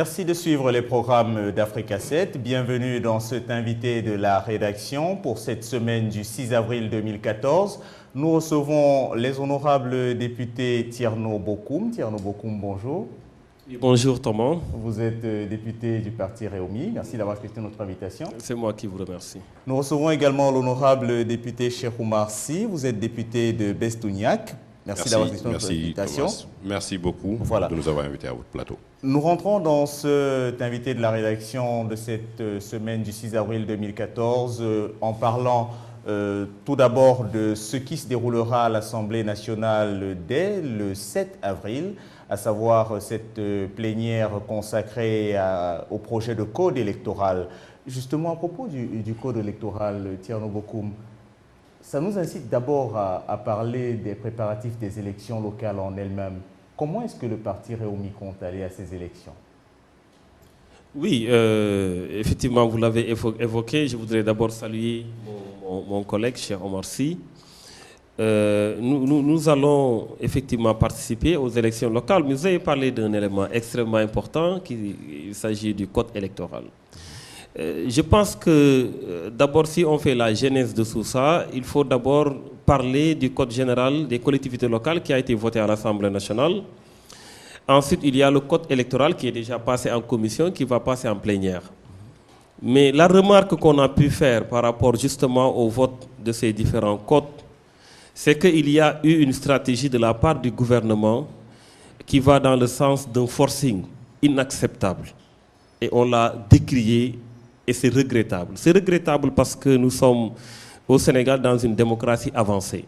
Merci de suivre les programmes d'Africa 7. Bienvenue dans cet invité de la rédaction pour cette semaine du 6 avril 2014. Nous recevons les honorables députés Tierno Bokoum. Tierno Bokoum, bonjour. Bonjour Thomas. Vous êtes député du parti Réumi. Merci d'avoir accepté notre invitation. C'est moi qui vous remercie. Nous recevons également l'honorable député Cheikh Oumar Sy. Vous êtes député de Bestouniac. Merci d'avoir accepté notre invitation. Thomas. Merci beaucoup de nous avoir invités à votre plateau. Nous rentrons dans cet invité de la rédaction de cette semaine du 6 avril 2014 en parlant tout d'abord de ce qui se déroulera à l'Assemblée nationale dès le 7 avril, à savoir cette plénière consacrée au projet de code électoral. Justement, à propos du code électoral, Tierno Bokoum, ça nous incite d'abord à parler des préparatifs des élections locales en elles-mêmes. Comment est-ce que le parti Réumi compte aller à ces élections? Oui, effectivement, vous l'avez évoqué. Je voudrais d'abord saluer mon collègue, Cheikh Oumar Sy. Nous allons effectivement participer aux élections locales, mais vous avez parlé d'un élément extrêmement important, il s'agit du code électoral. Je pense que d'abord, si on fait la genèse de tout ça, il faut d'abord parler du code général des collectivités locales qui a été voté à l'Assemblée nationale. Ensuite, il y a le code électoral qui est déjà passé en commission, qui va passer en plénière. Mais la remarque qu'on a pu faire par rapport justement au vote de ces différents codes, c'est qu'il y a eu une stratégie de la part du gouvernement qui va dans le sens d'un forcing inacceptable. Et on l'a décrié et c'est regrettable. C'est regrettable parce que nous sommes au Sénégal dans une démocratie avancée.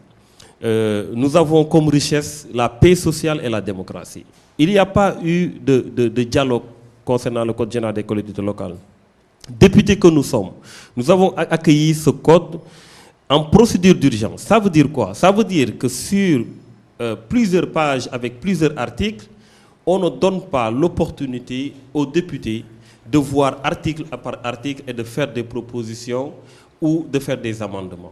Nous avons comme richesse la paix sociale et la démocratie. Il n'y a pas eu de dialogue concernant le code général des collectivités locales. Députés que nous sommes, nous avons accueilli ce code en procédure d'urgence. Ça veut dire quoi? Ça veut dire que sur plusieurs pages avec plusieurs articles, on ne donne pas l'opportunité aux députés de voir article par article et de faire des propositions ou de faire des amendements.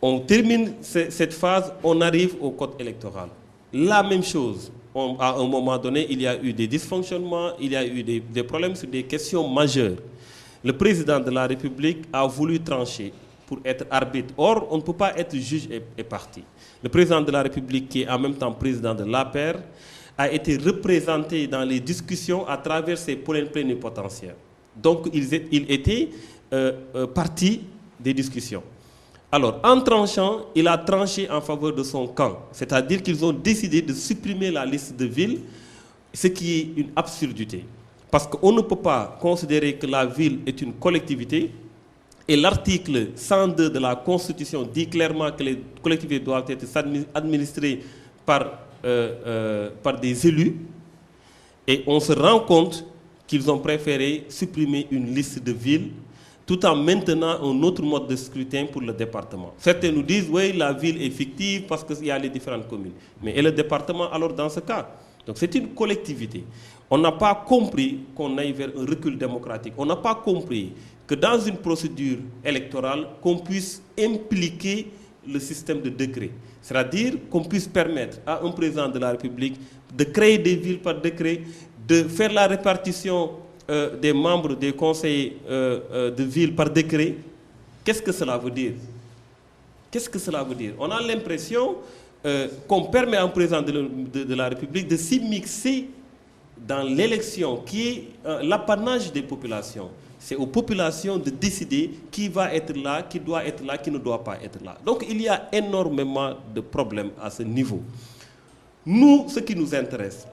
On termine cette phase, on arrive au code électoral. La même chose, à un moment donné, il y a eu des dysfonctionnements, il y a eu des problèmes sur des questions majeures. Le président de la République a voulu trancher pour être arbitre. Or, on ne peut pas être juge et partie. Le président de la République, qui est en même temps président de l'APR, a été représenté dans les discussions à travers ses plénipotentiaires. Donc, il était partie des discussions. Alors, en tranchant, il a tranché en faveur de son camp. C'est-à-dire qu'ils ont décidé de supprimer la liste de villes, ce qui est une absurdité. Parce qu'on ne peut pas considérer que la ville est une collectivité. Et l'article 102 de la Constitution dit clairement que les collectivités doivent être administrées par des élus. Et on se rend compte qu'ils ont préféré supprimer une liste de villes tout en maintenant un autre mode de scrutin pour le département. Certains nous disent, oui, la ville est fictive parce qu'il y a les différentes communes. Mais et le département, alors, dans ce cas? Donc c'est une collectivité. On n'a pas compris qu'on aille vers un recul démocratique. On n'a pas compris que dans une procédure électorale, qu'on puisse impliquer le système de décret. C'est-à-dire qu'on puisse permettre à un président de la République de créer des villes par décret, de faire la répartition des membres des conseils de ville par décret. Qu'est-ce que cela veut dire? Qu'est-ce que cela veut dire? On a l'impression qu'on permet à un président de la République de s'immiscer dans l'élection qui est l'apanage des populations. C'est aux populations de décider qui va être là, qui doit être là, qui ne doit pas être là. Donc il y a énormément de problèmes à ce niveau. Nous, ce qui nous intéresse,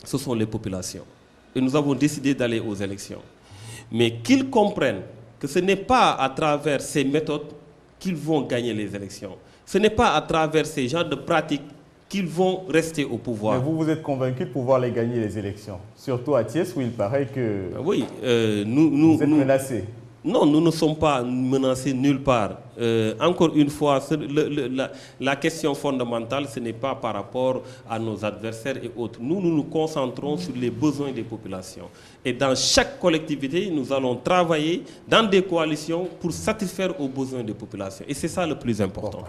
ce sont les populations. Et nous avons décidé d'aller aux élections. Mais qu'ils comprennent que ce n'est pas à travers ces méthodes qu'ils vont gagner les élections. Ce n'est pas à travers ces genres de pratiques qu'ils vont rester au pouvoir. Mais vous êtes convaincu de pouvoir les gagner les élections? Surtout à Thiès où il paraît que oui, vous êtes menacés. Non, nous ne sommes pas menacés nulle part. Encore une fois, la question fondamentale, ce n'est pas par rapport à nos adversaires et autres. Nous nous concentrons sur les besoins des populations. Et dans chaque collectivité, nous allons travailler dans des coalitions pour satisfaire aux besoins des populations. Et c'est ça le plus important. Bon.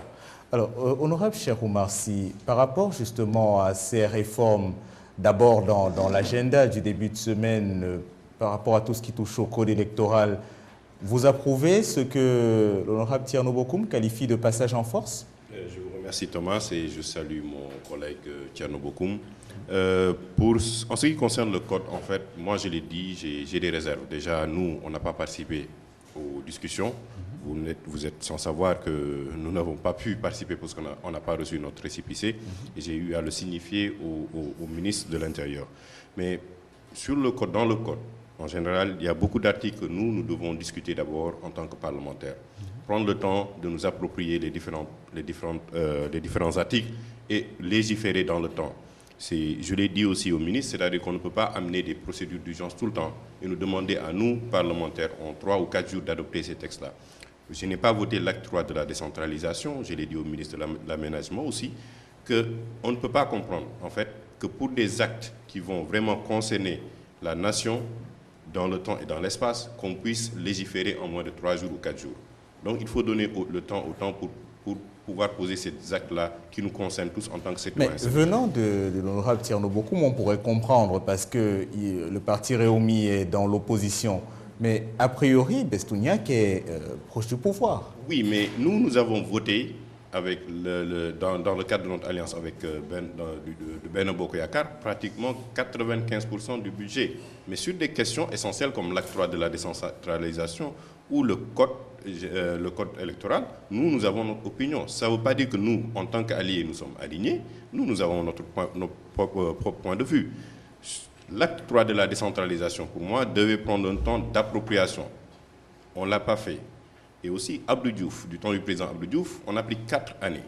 Alors, honorable Cheikh Oumar Sy, par rapport justement à ces réformes D'abord, dans l'agenda du début de semaine, par rapport à tout ce qui touche au code électoral, vous approuvez ce que l'honorable Tierno Bokoum qualifie de passage en force? Je vous remercie Thomas et je salue mon collègue Tierno Bokoum. En ce qui concerne le code, en fait, moi je l'ai dit, j'ai des réserves. Déjà, nous, on n'a pas participé aux discussions. Vous êtes sans savoir que nous n'avons pas pu participer parce qu'on n'a pas reçu notre récépissé. Et j'ai eu à le signifier au ministre de l'Intérieur. Mais sur le code, dans le code, en général, il y a beaucoup d'articles que nous devons discuter d'abord en tant que parlementaires. Prendre le temps de nous approprier les différents articles et légiférer dans le temps. Je l'ai dit aussi au ministre, c'est-à-dire qu'on ne peut pas amener des procédures d'urgence tout le temps et nous demander à nous, parlementaires, en 3 ou 4 jours d'adopter ces textes-là. Je n'ai pas voté l'acte 3 de la décentralisation, je l'ai dit au ministre de l'Aménagement aussi, qu'on ne peut pas comprendre, en fait, que pour des actes qui vont vraiment concerner la nation, dans le temps et dans l'espace, qu'on puisse légiférer en moins de 3 jours ou 4 jours. Donc il faut donner le temps au temps pour pouvoir poser ces actes-là qui nous concernent tous en tant que citoyens. Mais venant de l'honorable Tierno Bokoum, on pourrait comprendre parce que le parti Réumi est dans l'opposition. Mais a priori, Bestouniak est proche du pouvoir. Oui, mais nous avons voté avec dans le cadre de notre alliance avec Benno Bokk Yakaar, pratiquement 95% du budget. Mais sur des questions essentielles comme l'acte 3 de la décentralisation ou le code électoral, nous avons notre opinion. Ça ne veut pas dire que nous, en tant qu'alliés, nous sommes alignés. Nous avons notre propre point de vue. L'acte 3 de la décentralisation, pour moi, devait prendre un temps d'appropriation. On ne l'a pas fait. Et aussi, Abdou Diouf, du temps du président Abdou Diouf, on a pris 4 années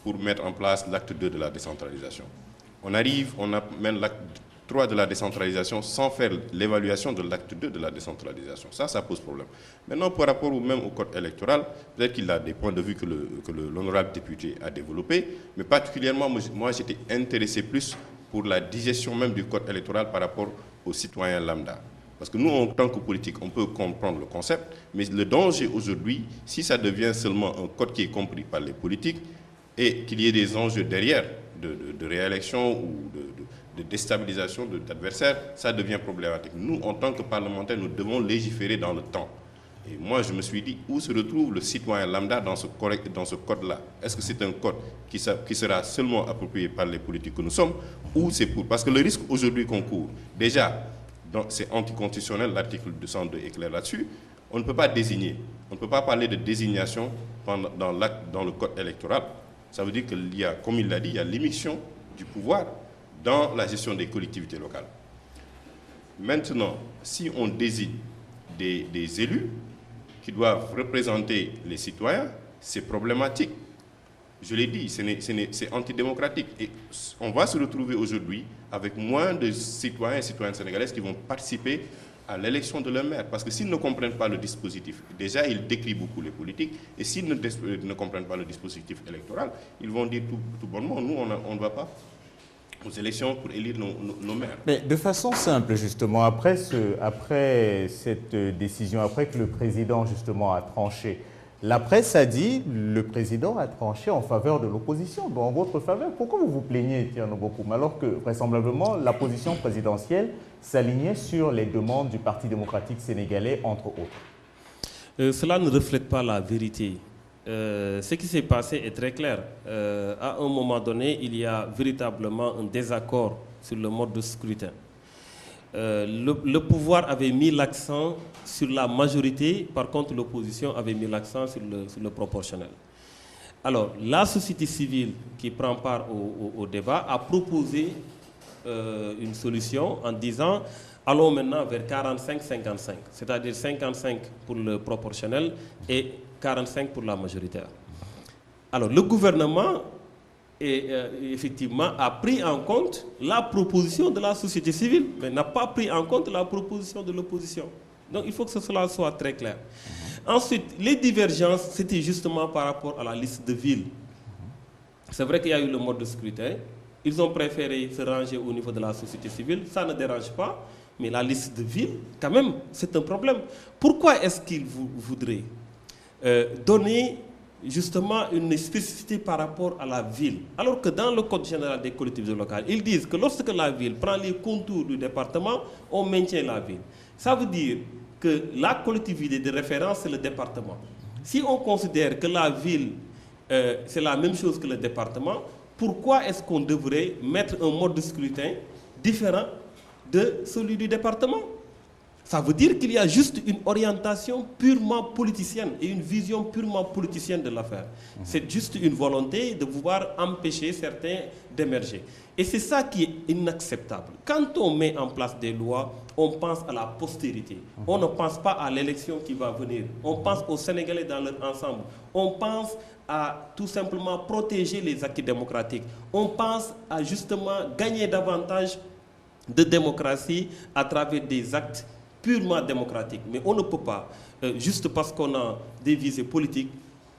pour mettre en place l'acte 2 de la décentralisation. On amène l'acte 3 de la décentralisation sans faire l'évaluation de l'acte 2 de la décentralisation. Ça pose problème. Maintenant, par rapport au code électoral, peut-être qu'il a des points de vue que l'honorable député a développés, mais particulièrement, moi j'étais intéressé plus pour la digestion même du code électoral par rapport aux citoyens lambda. Parce que nous, en tant que politique, on peut comprendre le concept, mais le danger aujourd'hui, si ça devient seulement un code qui est compris par les politiques et qu'il y ait des enjeux derrière de réélection ou de déstabilisation d'adversaires, ça devient problématique. Nous, en tant que parlementaires, nous devons légiférer dans le temps. Et moi, je me suis dit, où se retrouve le citoyen lambda dans ce code-là? Est-ce que c'est un code qui sera seulement approprié par les politiques que nous sommes, ou c'est pour... Parce que le risque aujourd'hui qu'on court, déjà, c'est anticonstitutionnel, l'article 202 est clair là-dessus, on ne peut pas désigner. On ne peut pas parler de désignation dans le code électoral. Ça veut dire qu'il y a, comme il l'a dit, il y a l'émission du pouvoir dans la gestion des collectivités locales. Maintenant, si on désigne des élus qui doivent représenter les citoyens, c'est problématique. Je l'ai dit, c'est antidémocratique. Et on va se retrouver aujourd'hui avec moins de citoyens et citoyennes sénégalaises qui vont participer à l'élection de leur maire. Parce que s'ils ne comprennent pas le dispositif, déjà ils décrient beaucoup les politiques, et s'ils ne comprennent pas le dispositif électoral, ils vont dire tout bonnement, nous on ne va pas aux élections pour élire nos maires. Mais de façon simple, justement, après cette décision, après que le président, justement, a tranché, la presse a dit le président a tranché en faveur de l'opposition, donc en votre faveur. Pourquoi vous vous plaignez, Tierno Bokoum, alors que, vraisemblablement, la position présidentielle s'alignait sur les demandes du Parti démocratique sénégalais, entre autres? Cela ne reflète pas la vérité. Ce qui s'est passé est très clair. À un moment donné, il y a véritablement un désaccord sur le mode de scrutin. Le pouvoir avait mis l'accent sur la majorité, par contre l'opposition avait mis l'accent sur le proportionnel. Alors, la société civile qui prend part au débat a proposé une solution en disant allons maintenant vers 45-55, c'est-à-dire 55 pour le proportionnel et 45 pour la majoritaire. Alors, le gouvernement effectivement a pris en compte la proposition de la société civile, mais n'a pas pris en compte la proposition de l'opposition. Donc il faut que cela soit très clair. Ensuite, les divergences, c'était justement par rapport à la liste de villes. C'est vrai qu'il y a eu le mode de scrutin. Ils ont préféré se ranger au niveau de la société civile. Ça ne dérange pas, mais la liste de villes, quand même, c'est un problème. Pourquoi est-ce qu'ils voudraient donner justement une spécificité par rapport à la ville. Alors que dans le Code général des collectivités locales, ils disent que lorsque la ville prend les contours du département, on maintient la ville. Ça veut dire que la collectivité de référence, c'est le département. Si on considère que la ville, c'est la même chose que le département, pourquoi est-ce qu'on devrait mettre un mode de scrutin différent de celui du département? Ça veut dire qu'il y a juste une orientation purement politicienne et une vision purement politicienne de l'affaire. C'est juste une volonté de vouloir empêcher certains d'émerger. Et c'est ça qui est inacceptable. Quand on met en place des lois, on pense à la postérité. On ne pense pas à l'élection qui va venir. On pense aux Sénégalais dans leur ensemble. On pense à tout simplement protéger les acquis démocratiques. On pense à justement gagner davantage de démocratie à travers des actes purement démocratiques. Mais on ne peut pas, juste parce qu'on a des visées politiques,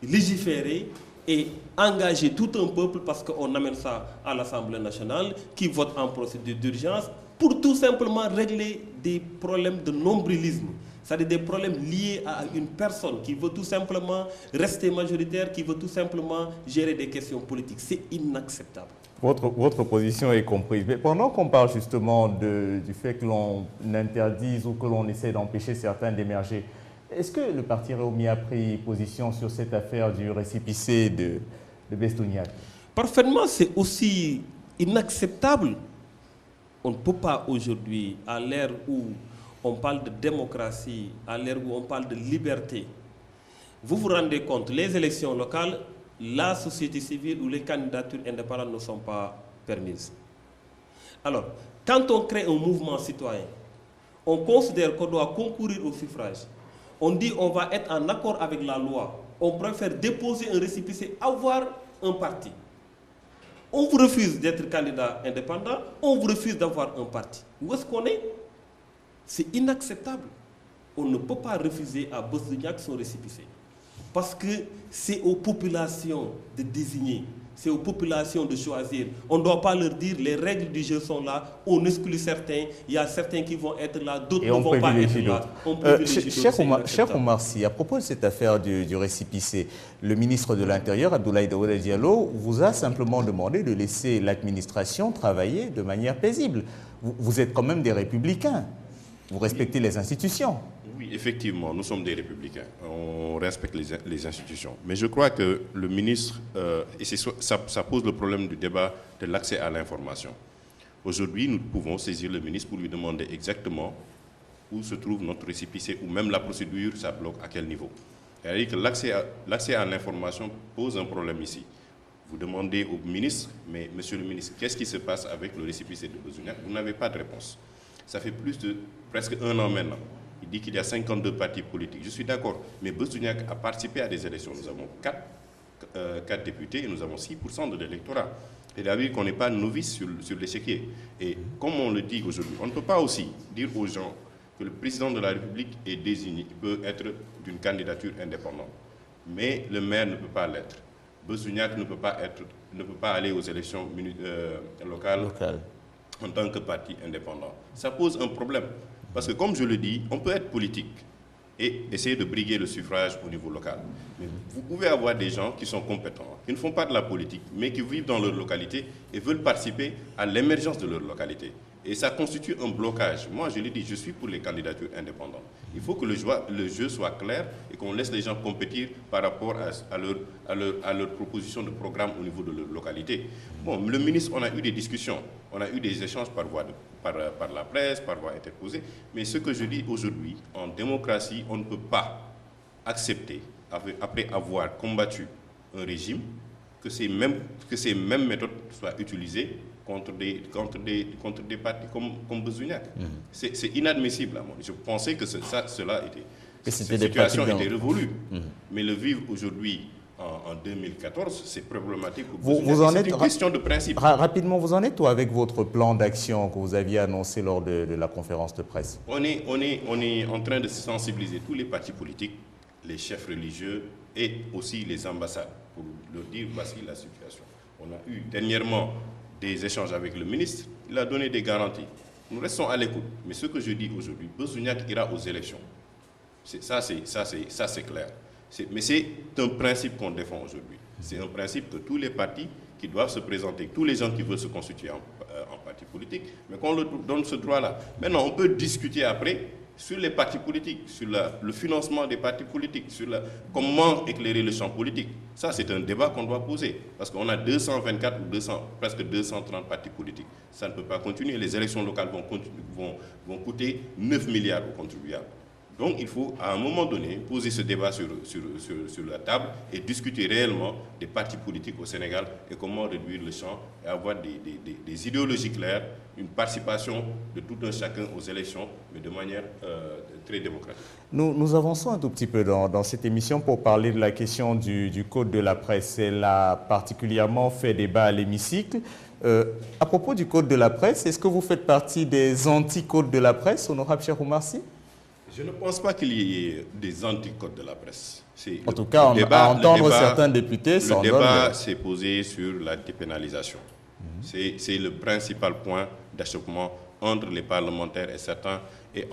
légiférer et engager tout un peuple parce qu'on amène ça à l'Assemblée nationale qui vote en procédure d'urgence pour tout simplement régler des problèmes de nombrilisme. C'est-à-dire des problèmes liés à une personne qui veut tout simplement rester majoritaire, qui veut tout simplement gérer des questions politiques. C'est inacceptable. Votre position est comprise. Mais pendant qu'on parle justement du fait que l'on interdise ou que l'on essaie d'empêcher certains d'émerger, est-ce que le parti Réumi a pris position sur cette affaire du récépissé de Bestouniac? Parfaitement, c'est aussi inacceptable. On ne peut pas aujourd'hui, à l'ère où on parle de démocratie, à l'ère où on parle de liberté, vous vous rendez compte, les élections locales, la société civile ou les candidatures indépendantes ne sont pas permises. Alors, quand on crée un mouvement citoyen, on considère qu'on doit concourir au suffrage, on dit on va être en accord avec la loi, on préfère déposer un récépissé, avoir un parti. On vous refuse d'être candidat indépendant, on vous refuse d'avoir un parti. Où est-ce qu'on est? C'est inacceptable. On ne peut pas refuser à Bestouniac son récépissé. Parce que c'est aux populations de désigner, c'est aux populations de choisir. On ne doit pas leur dire les règles du jeu sont là, on exclut certains, il y a certains qui vont être là, d'autres ne vont pas être là. Cher Omar Sy, à propos de cette affaire du récépissé, le ministre de l'Intérieur, Abdoulaye Daouda Diallo, vous a simplement demandé de laisser l'administration travailler de manière paisible. Vous êtes quand même des républicains, vous respectez les institutions. Oui, effectivement, nous sommes des républicains. On respecte les institutions. Mais je crois que le ministre, et ça pose le problème du débat de l'accès à l'information. Aujourd'hui, nous pouvons saisir le ministre pour lui demander exactement où se trouve notre récépissé, ou même la procédure, ça bloque à quel niveau. C'est-à-dire que l'accès à l'information pose un problème ici. Vous demandez au ministre, mais monsieur le ministre, qu'est-ce qui se passe avec le récépissé de Bestouniac? Vous n'avez pas de réponse. Ça fait plus de presque un an maintenant. Il dit qu'il y a 52 partis politiques. Je suis d'accord, mais Bestouniac a participé à des élections. Nous avons 4 députés et nous avons 6% de l'électorat. C'est-à-dire qu'on n'est pas novice sur l'échiquier. Et comme on le dit aujourd'hui, on ne peut pas aussi dire aux gens que le président de la République est désigné, il peut être d'une candidature indépendante. Mais le maire ne peut pas l'être. Bestouniac ne peut pas aller aux élections locales en tant que parti indépendant. Ça pose un problème. Parce que comme je le dis, on peut être politique et essayer de briguer le suffrage au niveau local. Mais vous pouvez avoir des gens qui sont compétents, qui ne font pas de la politique, mais qui vivent dans leur localité et veulent participer à l'émergence de leur localité. Et ça constitue un blocage. Moi, je l'ai dit, je suis pour les candidatures indépendantes. Il faut que le jeu soit clair et qu'on laisse les gens compétir par rapport à leur proposition de programme au niveau de leur localité. Bon, le ministre, on a eu des discussions, on a eu des échanges par la presse, par voie interposée. Mais ce que je dis aujourd'hui, en démocratie, on ne peut pas accepter, après avoir combattu un régime, que ces mêmes méthodes soient utilisées contre des partis comme Bestouniac. C'est inadmissible à moi. Je pensais que cette situation était révolue. Mais le vivre aujourd'hui, en 2014, c'est problématique pour Bestouniac. C'est une question de principe. Rapidement, vous en êtes où avec votre plan d'action que vous aviez annoncé lors de la conférence de presse? On est en train de sensibiliser tous les partis politiques, les chefs religieux et aussi les ambassades pour leur dire voici la situation. On a eu dernièrement des échanges avec le ministre, il a donné des garanties. Nous restons à l'écoute. Mais ce que je dis aujourd'hui, Bestouniac ira aux élections. Ça, c'est clair. Mais c'est un principe qu'on défend aujourd'hui. C'est un principe que tous les partis qui doivent se présenter, tous les gens qui veulent se constituer en parti politique, mais qu'on leur donne ce droit-là. Maintenant, on peut discuter après sur les partis politiques, sur le financement des partis politiques, sur comment éclairer le champ politique. Ça, c'est un débat qu'on doit poser. Parce qu'on a 224 ou presque 230 partis politiques. Ça ne peut pas continuer. Les élections locales vont coûter 9 milliards aux contribuables. Donc, il faut, à un moment donné, poser ce débat sur la table et discuter réellement des partis politiques au Sénégal et comment réduire le champ et avoir des idéologies claires, une participation de tout un chacun aux élections, mais de manière très démocratique. Nous avançons un tout petit peu dans cette émission pour parler de la question du code de la presse. Elle a particulièrement fait débat à l'hémicycle. À propos du code de la presse, est-ce que vous faites partie des anti-codes de la presse, honorable Cheikh Oumar Sy? Je ne pense pas qu'il y ait des anticodes de la presse. En tout cas, à entendre certains députés, le débat s'est posé sur la dépénalisation. C'est le principal point d'achoppement entre les parlementaires et certains et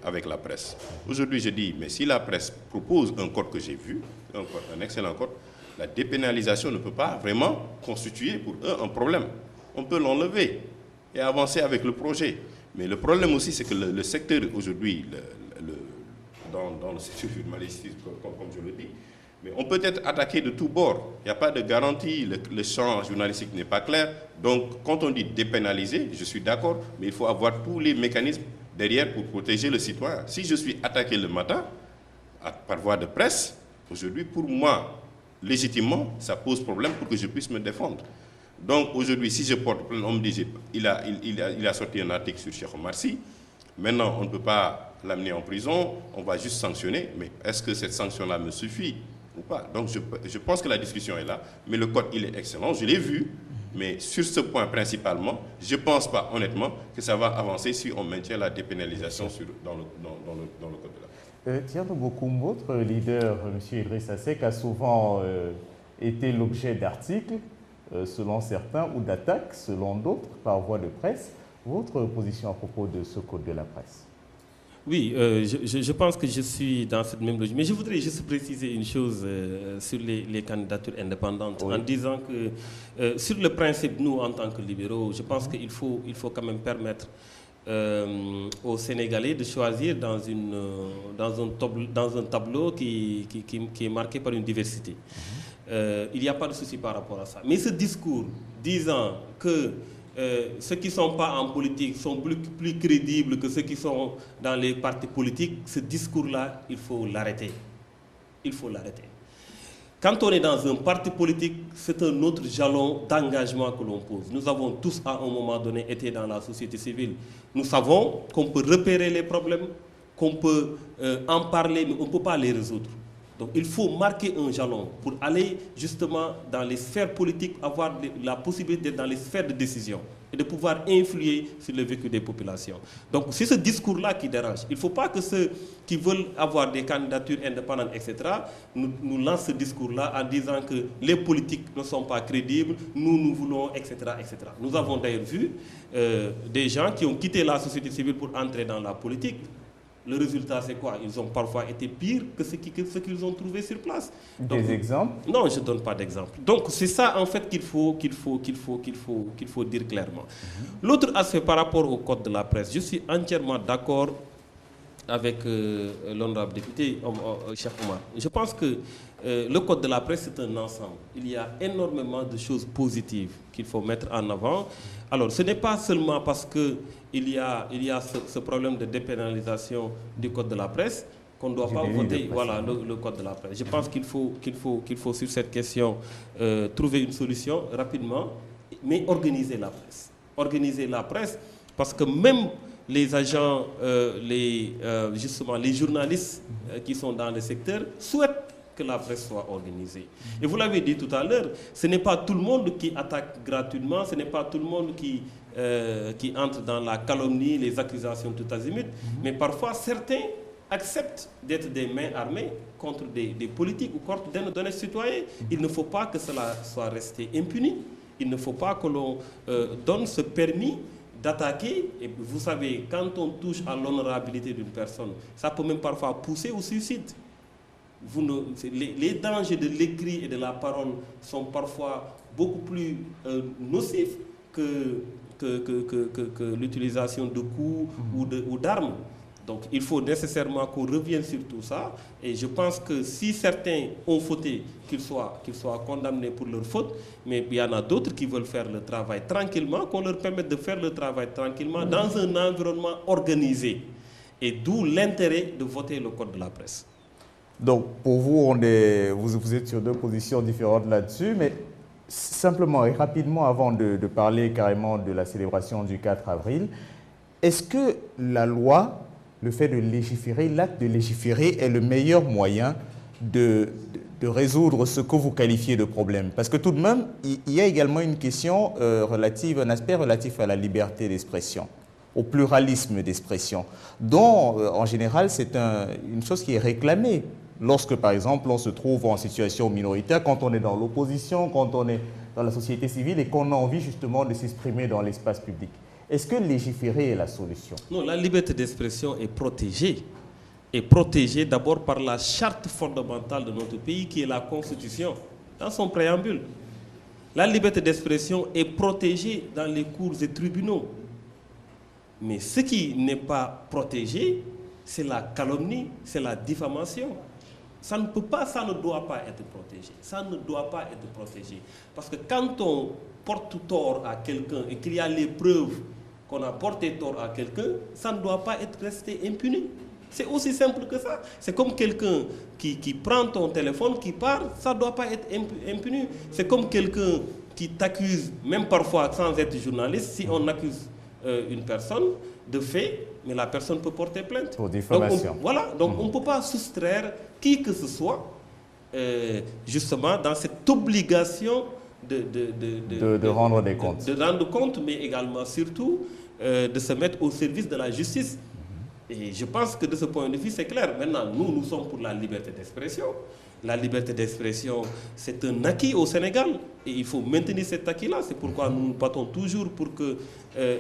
avec la presse. Aujourd'hui, je dis, mais si la presse propose un code que j'ai vu, un excellent code, la dépénalisation ne peut pas vraiment constituer pour eux un problème. On peut l'enlever et avancer avec le projet. Mais le problème aussi, c'est que le secteur aujourd'hui, dans le secteur journalistique, comme je le dis, mais on peut être attaqué de tous bords. Il n'y a pas de garantie, le champ journalistique n'est pas clair. Donc, quand on dit dépénaliser, je suis d'accord, mais il faut avoir tous les mécanismes derrière pour protéger le citoyen. Si je suis attaqué le matin, par voie de presse, aujourd'hui, pour moi, légitimement, ça pose problème pour que je puisse me défendre. Donc aujourd'hui, si je porte plainte, on me dit il a sorti un article sur Cheikh Oumar Sy. Maintenant, on ne peut pas l'amener en prison, on va juste sanctionner. Mais est-ce que cette sanction-là me suffit ou pas? Donc je pense que la discussion est là, mais le code, il est excellent, je l'ai vu. Mais sur ce point principalement, je ne pense pas honnêtement que ça va avancer si on maintient la dépénalisation dans le code de la presse. Thierno Bokoum, votre leader, M. Idrissa Seck, a souvent été l'objet d'articles, selon certains, ou d'attaques, selon d'autres, par voie de presse. Votre position à propos de ce code de la presse? Oui, je pense que je suis dans cette même logique. Mais je voudrais juste préciser une chose sur les candidatures indépendantes, oui, en disant que sur le principe, nous, en tant que libéraux, je pense qu'il faut quand même permettre aux Sénégalais de choisir dans un tableau qui est marqué par une diversité. Il n'y a pas de souci par rapport à ça. Mais ce discours disant que ceux qui ne sont pas en politique sont plus crédibles que ceux qui sont dans les partis politiques, ce discours-là, il faut l'arrêter. Il faut l'arrêter. Quand on est dans un parti politique, c'est un autre jalon d'engagement que l'on pose. Nous avons tous, à un moment donné, été dans la société civile. Nous savons qu'on peut repérer les problèmes, qu'on peut en parler, mais on ne peut pas les résoudre. Donc il faut marquer un jalon pour aller justement dans les sphères politiques, avoir la possibilité d'être dans les sphères de décision et de pouvoir influer sur le vécu des populations. Donc c'est ce discours-là qui dérange. Il ne faut pas que ceux qui veulent avoir des candidatures indépendantes, etc., nous lancent ce discours-là en disant que les politiques ne sont pas crédibles, nous voulons, etc., etc. Nous avons d'ailleurs vu des gens qui ont quitté la société civile pour entrer dans la politique. Le résultat, c'est quoi? Ils ont parfois été pires que ce qu'ils ont trouvé sur place. Donc, des exemples? Non, je ne donne pas d'exemple. Donc, c'est ça, en fait, qu'il faut dire clairement. L'autre aspect par rapport au code de la presse, je suis entièrement d'accord avec l'honorable député Cheikh Oumar. Je pense que le code de la presse, c'est un ensemble. Il y a énormément de choses positives qu'il faut mettre en avant. Alors, ce n'est pas seulement parce qu'il y a ce problème de dépénalisation du code de la presse qu'on ne doit pas voter le code de la presse. Je pense qu'il faut sur cette question trouver une solution rapidement, mais organiser la presse. Organiser la presse parce que même les agents, justement les journalistes qui sont dans le secteur souhaitent que la presse soit organisée. Et vous l'avez dit tout à l'heure, ce n'est pas tout le monde qui attaque gratuitement, ce n'est pas tout le monde qui entre dans la calomnie, les accusations tout azimut, mais parfois certains acceptent d'être des mains armées contre des politiques ou contre des citoyens. Il ne faut pas que cela soit resté impuni. Il ne faut pas que l'on donne ce permis d'attaquer. Et vous savez, quand on touche à l'honorabilité d'une personne, ça peut même parfois pousser au suicide. les dangers de l'écrit et de la parole sont parfois beaucoup plus nocifs que l'utilisation de coups ou d'armes. Donc il faut nécessairement qu'on revienne sur tout ça. Et je pense que si certains ont fauté, qu'ils soient condamnés pour leur faute, mais il y en a d'autres qui veulent faire le travail tranquillement, qu'on leur permette de faire le travail tranquillement dans un environnement organisé. Et d'où l'intérêt de voter le code de la presse. Donc pour vous, vous êtes sur deux positions différentes là-dessus, mais simplement et rapidement avant de parler carrément de la célébration du 4 avril, est-ce que la loi, le fait de légiférer, l'acte de légiférer est le meilleur moyen de résoudre ce que vous qualifiez de problème? Parce que tout de même, il y a également une question un aspect relatif à la liberté d'expression, au pluralisme d'expression, dont en général c'est une chose qui est réclamée lorsque par exemple on se trouve en situation minoritaire, quand on est dans l'opposition, quand on est dans la société civile et qu'on a envie justement de s'exprimer dans l'espace public. Est-ce que légiférer est la solution? Non, la liberté d'expression est protégée. Est protégée d'abord par la charte fondamentale de notre pays qui est la Constitution, dans son préambule. La liberté d'expression est protégée dans les cours et tribunaux. Mais ce qui n'est pas protégé, c'est la calomnie, c'est la diffamation. Ça ne peut pas, ça ne doit pas être protégé. Ça ne doit pas être protégé. Parce que quand on porte tort à quelqu'un et qu'il y a les preuves qu'on a porté tort à quelqu'un, ça ne doit pas être resté impuni. C'est aussi simple que ça. C'est comme quelqu'un qui prend ton téléphone, qui part, ça ne doit pas être impuni. C'est comme quelqu'un qui t'accuse, même parfois sans être journaliste, si on accuse une personne de fait, mais la personne peut porter plainte. Pour diffamation. Donc on ne peut pas soustraire qui que ce soit, justement, dans cette obligation de rendre des comptes. De rendre compte, mais également, surtout, de se mettre au service de la justice. Et je pense que de ce point de vue, c'est clair. Maintenant, nous sommes pour la liberté d'expression. La liberté d'expression, c'est un acquis au Sénégal. Et il faut maintenir cet acquis-là. C'est pourquoi nous nous battons toujours pour que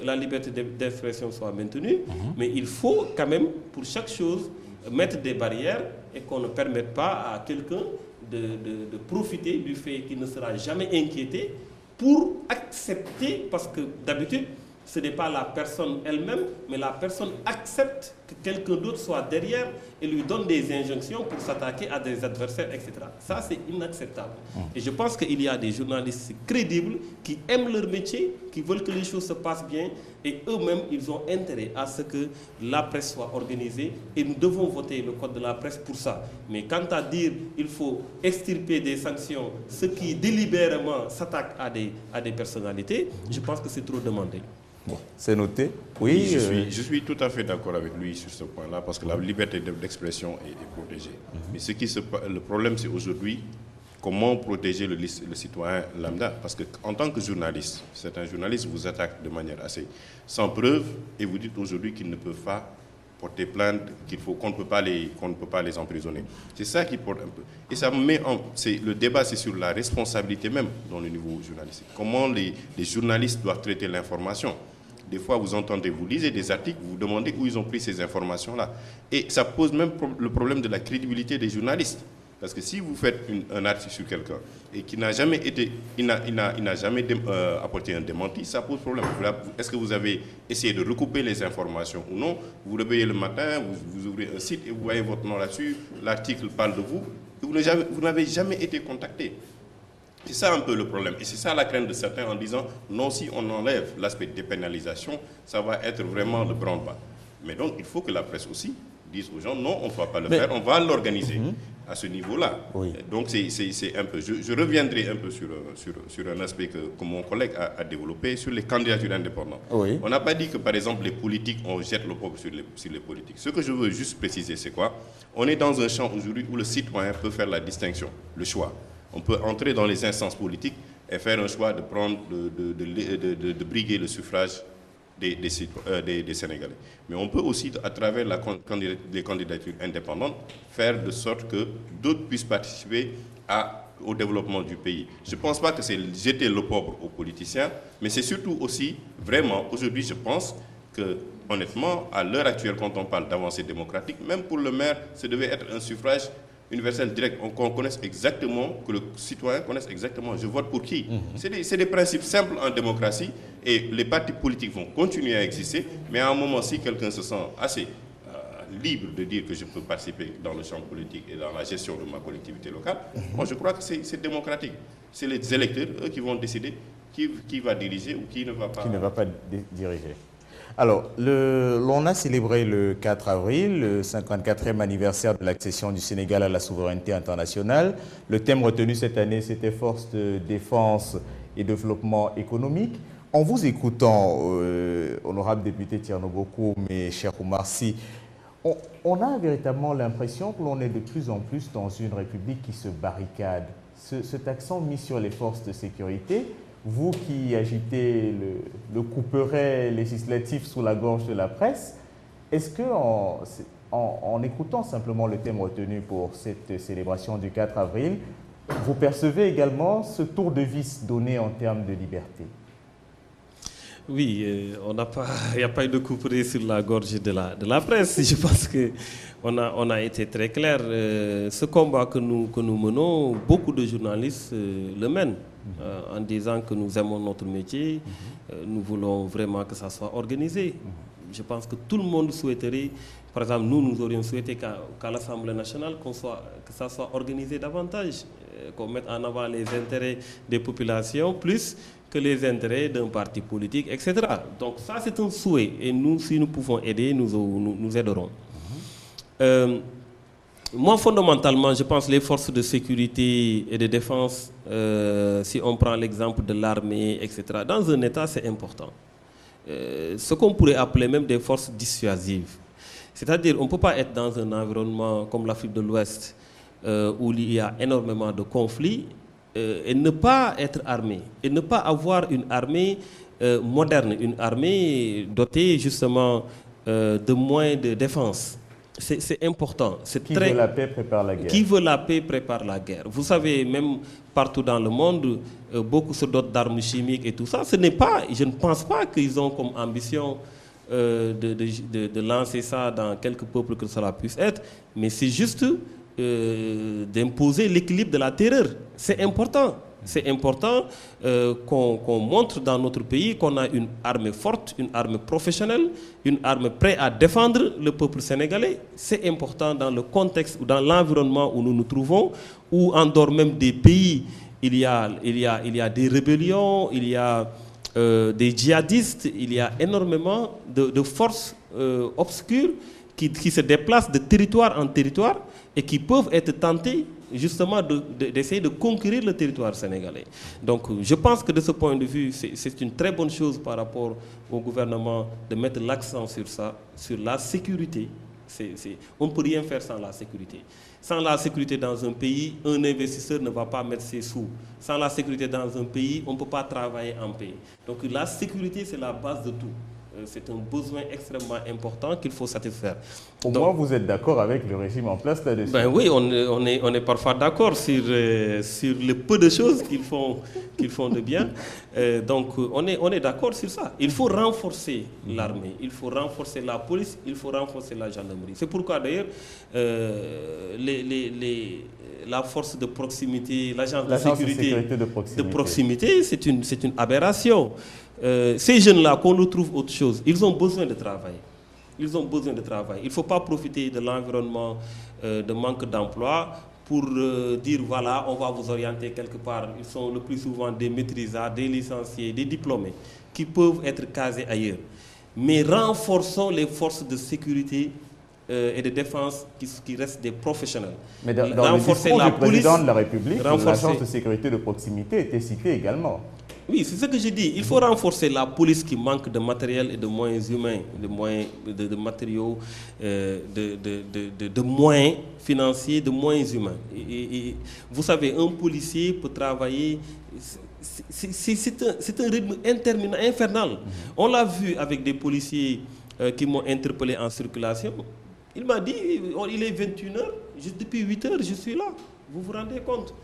la liberté d'expression soit maintenue. Mais il faut quand même, pour chaque chose, mettre des barrières et qu'on ne permette pas à quelqu'un de profiter du fait qu'il ne sera jamais inquiété pour accepter, parce que d'habitude, ce n'est pas la personne elle-même, mais la personne accepte que quelqu'un d'autre soit derrière et lui donne des injonctions pour s'attaquer à des adversaires, etc. Ça, c'est inacceptable. Et je pense qu'il y a des journalistes crédibles qui aiment leur métier, qui veulent que les choses se passent bien, et eux-mêmes, ils ont intérêt à ce que la presse soit organisée, et nous devons voter le code de la presse pour ça. Mais quant à dire qu'il faut extirper des sanctions, ceux qui délibérément s'attaquent à des personnalités, je pense que c'est trop demandé. C'est noté. Oui, je suis tout à fait d'accord avec lui sur ce point-là, parce que la liberté d'expression est protégée. Mais le problème, c'est aujourd'hui comment protéger le citoyen lambda. Parce qu'en tant que journaliste, certains journalistes vous attaquent de manière assez sans preuve, et vous dites aujourd'hui qu'ils ne peuvent pas porter plainte, qu'on ne peut pas les emprisonner. C'est ça qui porte un peu. Et ça met le débat, c'est sur la responsabilité même dans le niveau journalistique. Comment les journalistes doivent traiter l'information. Des fois, vous lisez des articles, vous vous demandez où ils ont pris ces informations-là. Et ça pose même le problème de la crédibilité des journalistes. Parce que si vous faites un article sur quelqu'un et qu'il n'a jamais apporté un démenti, ça pose problème. Est-ce que vous avez essayé de recouper les informations ou non? Vous réveillez le matin, vous ouvrez un site et vous voyez votre nom là-dessus, l'article parle de vous, et vous n'avez jamais été contacté. C'est ça un peu le problème. Et c'est ça la crainte de certains en disant, non, si on enlève l'aspect de dépénalisation, ça va être vraiment le branle-bas. Mais donc, il faut que la presse aussi dise aux gens, non, on ne va pas le faire, on va l'organiser à ce niveau-là. Oui. Donc, c'est un peu... Je reviendrai un peu sur un aspect que mon collègue a développé, sur les candidatures indépendantes. Oui. On n'a pas dit que, par exemple, les politiques, on jette le pauvre sur les politiques. Ce que je veux juste préciser, c'est quoi? On est dans un champ aujourd'hui où le citoyen peut faire la distinction, le choix. On peut entrer dans les instances politiques et faire un choix de briguer le suffrage des Sénégalais. Mais on peut aussi, à travers les candidatures indépendantes, faire de sorte que d'autres puissent participer au développement du pays. Je ne pense pas que c'est jeter le pauvre aux politiciens, mais c'est surtout aussi, vraiment, aujourd'hui, je pense que, honnêtement, à l'heure actuelle, quand on parle d'avancée démocratique, même pour le maire, ça devait être un suffrage universel direct, qu'on connaisse exactement, que le citoyen connaisse exactement je vote pour qui. C'est des principes simples en démocratie et les partis politiques vont continuer à exister, mais à un moment, si quelqu'un se sent assez libre de dire que je peux participer dans le champ politique et dans la gestion de ma collectivité locale, moi je crois que c'est démocratique. C'est les électeurs, eux, qui vont décider qui va diriger ou qui ne va pas. Qui ne va pas diriger. Alors, l'on a célébré le 4 avril, le 54e anniversaire de l'accession du Sénégal à la souveraineté internationale. Le thème retenu cette année, c'était Force de défense et développement économique. En vous écoutant, honorable député Thierno Bokoum et cher Oumar Sy, on a véritablement l'impression que l'on est de plus en plus dans une république qui se barricade. Cet accent mis sur les forces de sécurité, vous qui agitez le couperet législatif sous la gorge de la presse, est-ce que en écoutant simplement le thème retenu pour cette célébration du 4 avril, vous percevez également ce tour de vis donné en termes de liberté? Oui, il n'y a pas eu de couperet sur la gorge de la presse. Je pense qu'on a été très clair. Ce combat que nous menons, beaucoup de journalistes le mènent en disant que nous aimons notre métier, nous voulons vraiment que ça soit organisé. Je pense que tout le monde souhaiterait, par exemple, nous aurions souhaité qu'à l'Assemblée nationale, que ça soit organisé davantage, qu'on mette en avant les intérêts des populations, plus que les intérêts d'un parti politique, etc. Donc ça, c'est un souhait. Et nous, si nous pouvons aider, nous aiderons. Moi, fondamentalement, je pense que les forces de sécurité et de défense, si on prend l'exemple de l'armée, etc., dans un État, c'est important. Ce qu'on pourrait appeler même des forces dissuasives. C'est-à-dire, on ne peut pas être dans un environnement comme l'Afrique de l'Ouest, où il y a énormément de conflits, et ne pas être armé, et ne pas avoir une armée moderne, une armée dotée justement de moyens de défense. C'est important. Qui veut la paix prépare la guerre. Qui veut la paix prépare la guerre. Vous savez, même partout dans le monde, beaucoup se dotent d'armes chimiques et tout ça. Je ne pense pas qu'ils ont comme ambition de lancer ça dans quelques peuples que cela puisse être, mais c'est juste d'imposer l'équilibre de la terreur. C'est important. C'est important qu'on montre dans notre pays qu'on a une armée forte, une armée professionnelle, une armée prête à défendre le peuple sénégalais. C'est important dans le contexte ou dans l'environnement où nous nous trouvons, où en dehors même des pays, il y a des rébellions, il y a des djihadistes, il y a énormément de forces obscures qui se déplacent de territoire en territoire et qui peuvent être tentés justement d'essayer de conquérir le territoire sénégalais. Donc je pense que de ce point de vue, c'est une très bonne chose par rapport au gouvernement de mettre l'accent sur ça, sur la sécurité. On ne peut rien faire sans la sécurité. Sans la sécurité dans un pays, un investisseur ne va pas mettre ses sous. Sans la sécurité dans un pays, on ne peut pas travailler en paix. Donc la sécurité, c'est la base de tout. C'est un besoin extrêmement important qu'il faut satisfaire. Au moins, vous êtes d'accord avec le régime en place là-dessus? Ben oui, on est parfois d'accord sur le peu de choses qu'ils font de bien. Donc, on est d'accord sur ça. Il faut renforcer l'armée, il faut renforcer la police, il faut renforcer la gendarmerie. C'est pourquoi, d'ailleurs, la force de proximité, l'agence de sécurité de proximité, c'est une aberration. Ces jeunes-là, qu'on nous trouve autre chose, ils ont besoin de travail. Ils ont besoin de travail. Il ne faut pas profiter de l'environnement de manque d'emploi pour dire, voilà, on va vous orienter quelque part. Ils sont le plus souvent des maîtrisards, des licenciés, des diplômés, qui peuvent être casés ailleurs. Mais renforçons les forces de sécurité et de défense qui restent des professionnels. Mais dans le discours du président de la République, l'agence de sécurité de proximité était citée également. Oui, c'est ce que je dis. Il faut renforcer la police qui manque de matériel et de moyens humains, de moyens de matériaux, de moyens financiers, de moyens humains. Et vous savez, un policier peut travailler. C'est un rythme interminable, infernal. On l'a vu avec des policiers qui m'ont interpellé en circulation. Il m'a dit, il est 21h, depuis 8h, je suis là. Vous vous rendez compte?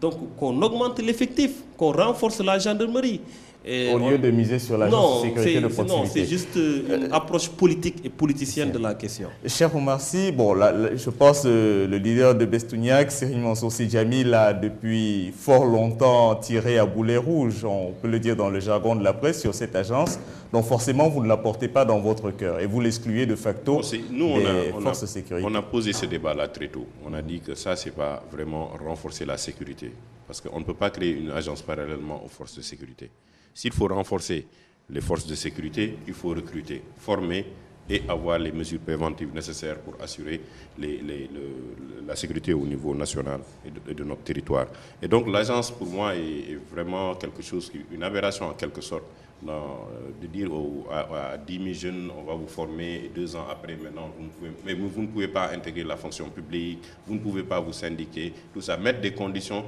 Donc, qu'on augmente l'effectif, qu'on renforce la gendarmerie. Et au lieu de miser sur l'agence de sécurité de proximité. Non, c'est juste une approche politique et politicienne de la question. Cher Oumar Sy, bon, je pense que le leader de Bestouniac, Serigne Mansour Sy Djamil, a depuis fort longtemps tiré à boulet rouge, on peut le dire dans le jargon de la presse, sur cette agence. Donc forcément, vous ne la portez pas dans votre cœur et vous l'excluez de facto des forces de sécurité. On a posé ce débat-là très tôt. On a dit que ça, ce n'est pas vraiment renforcer la sécurité. Parce qu'on ne peut pas créer une agence parallèlement aux forces de sécurité. S'il faut renforcer les forces de sécurité, il faut recruter, former et avoir les mesures préventives nécessaires pour assurer la sécurité au niveau national et de notre territoire. Et donc l'agence, pour moi, est vraiment quelque chose, une aberration en quelque sorte, de dire à 10 000 jeunes, on va vous former, et 2 ans après, maintenant, vous ne pouvez pas intégrer la fonction publique, vous ne pouvez pas vous syndiquer, tout ça, mettre des conditions.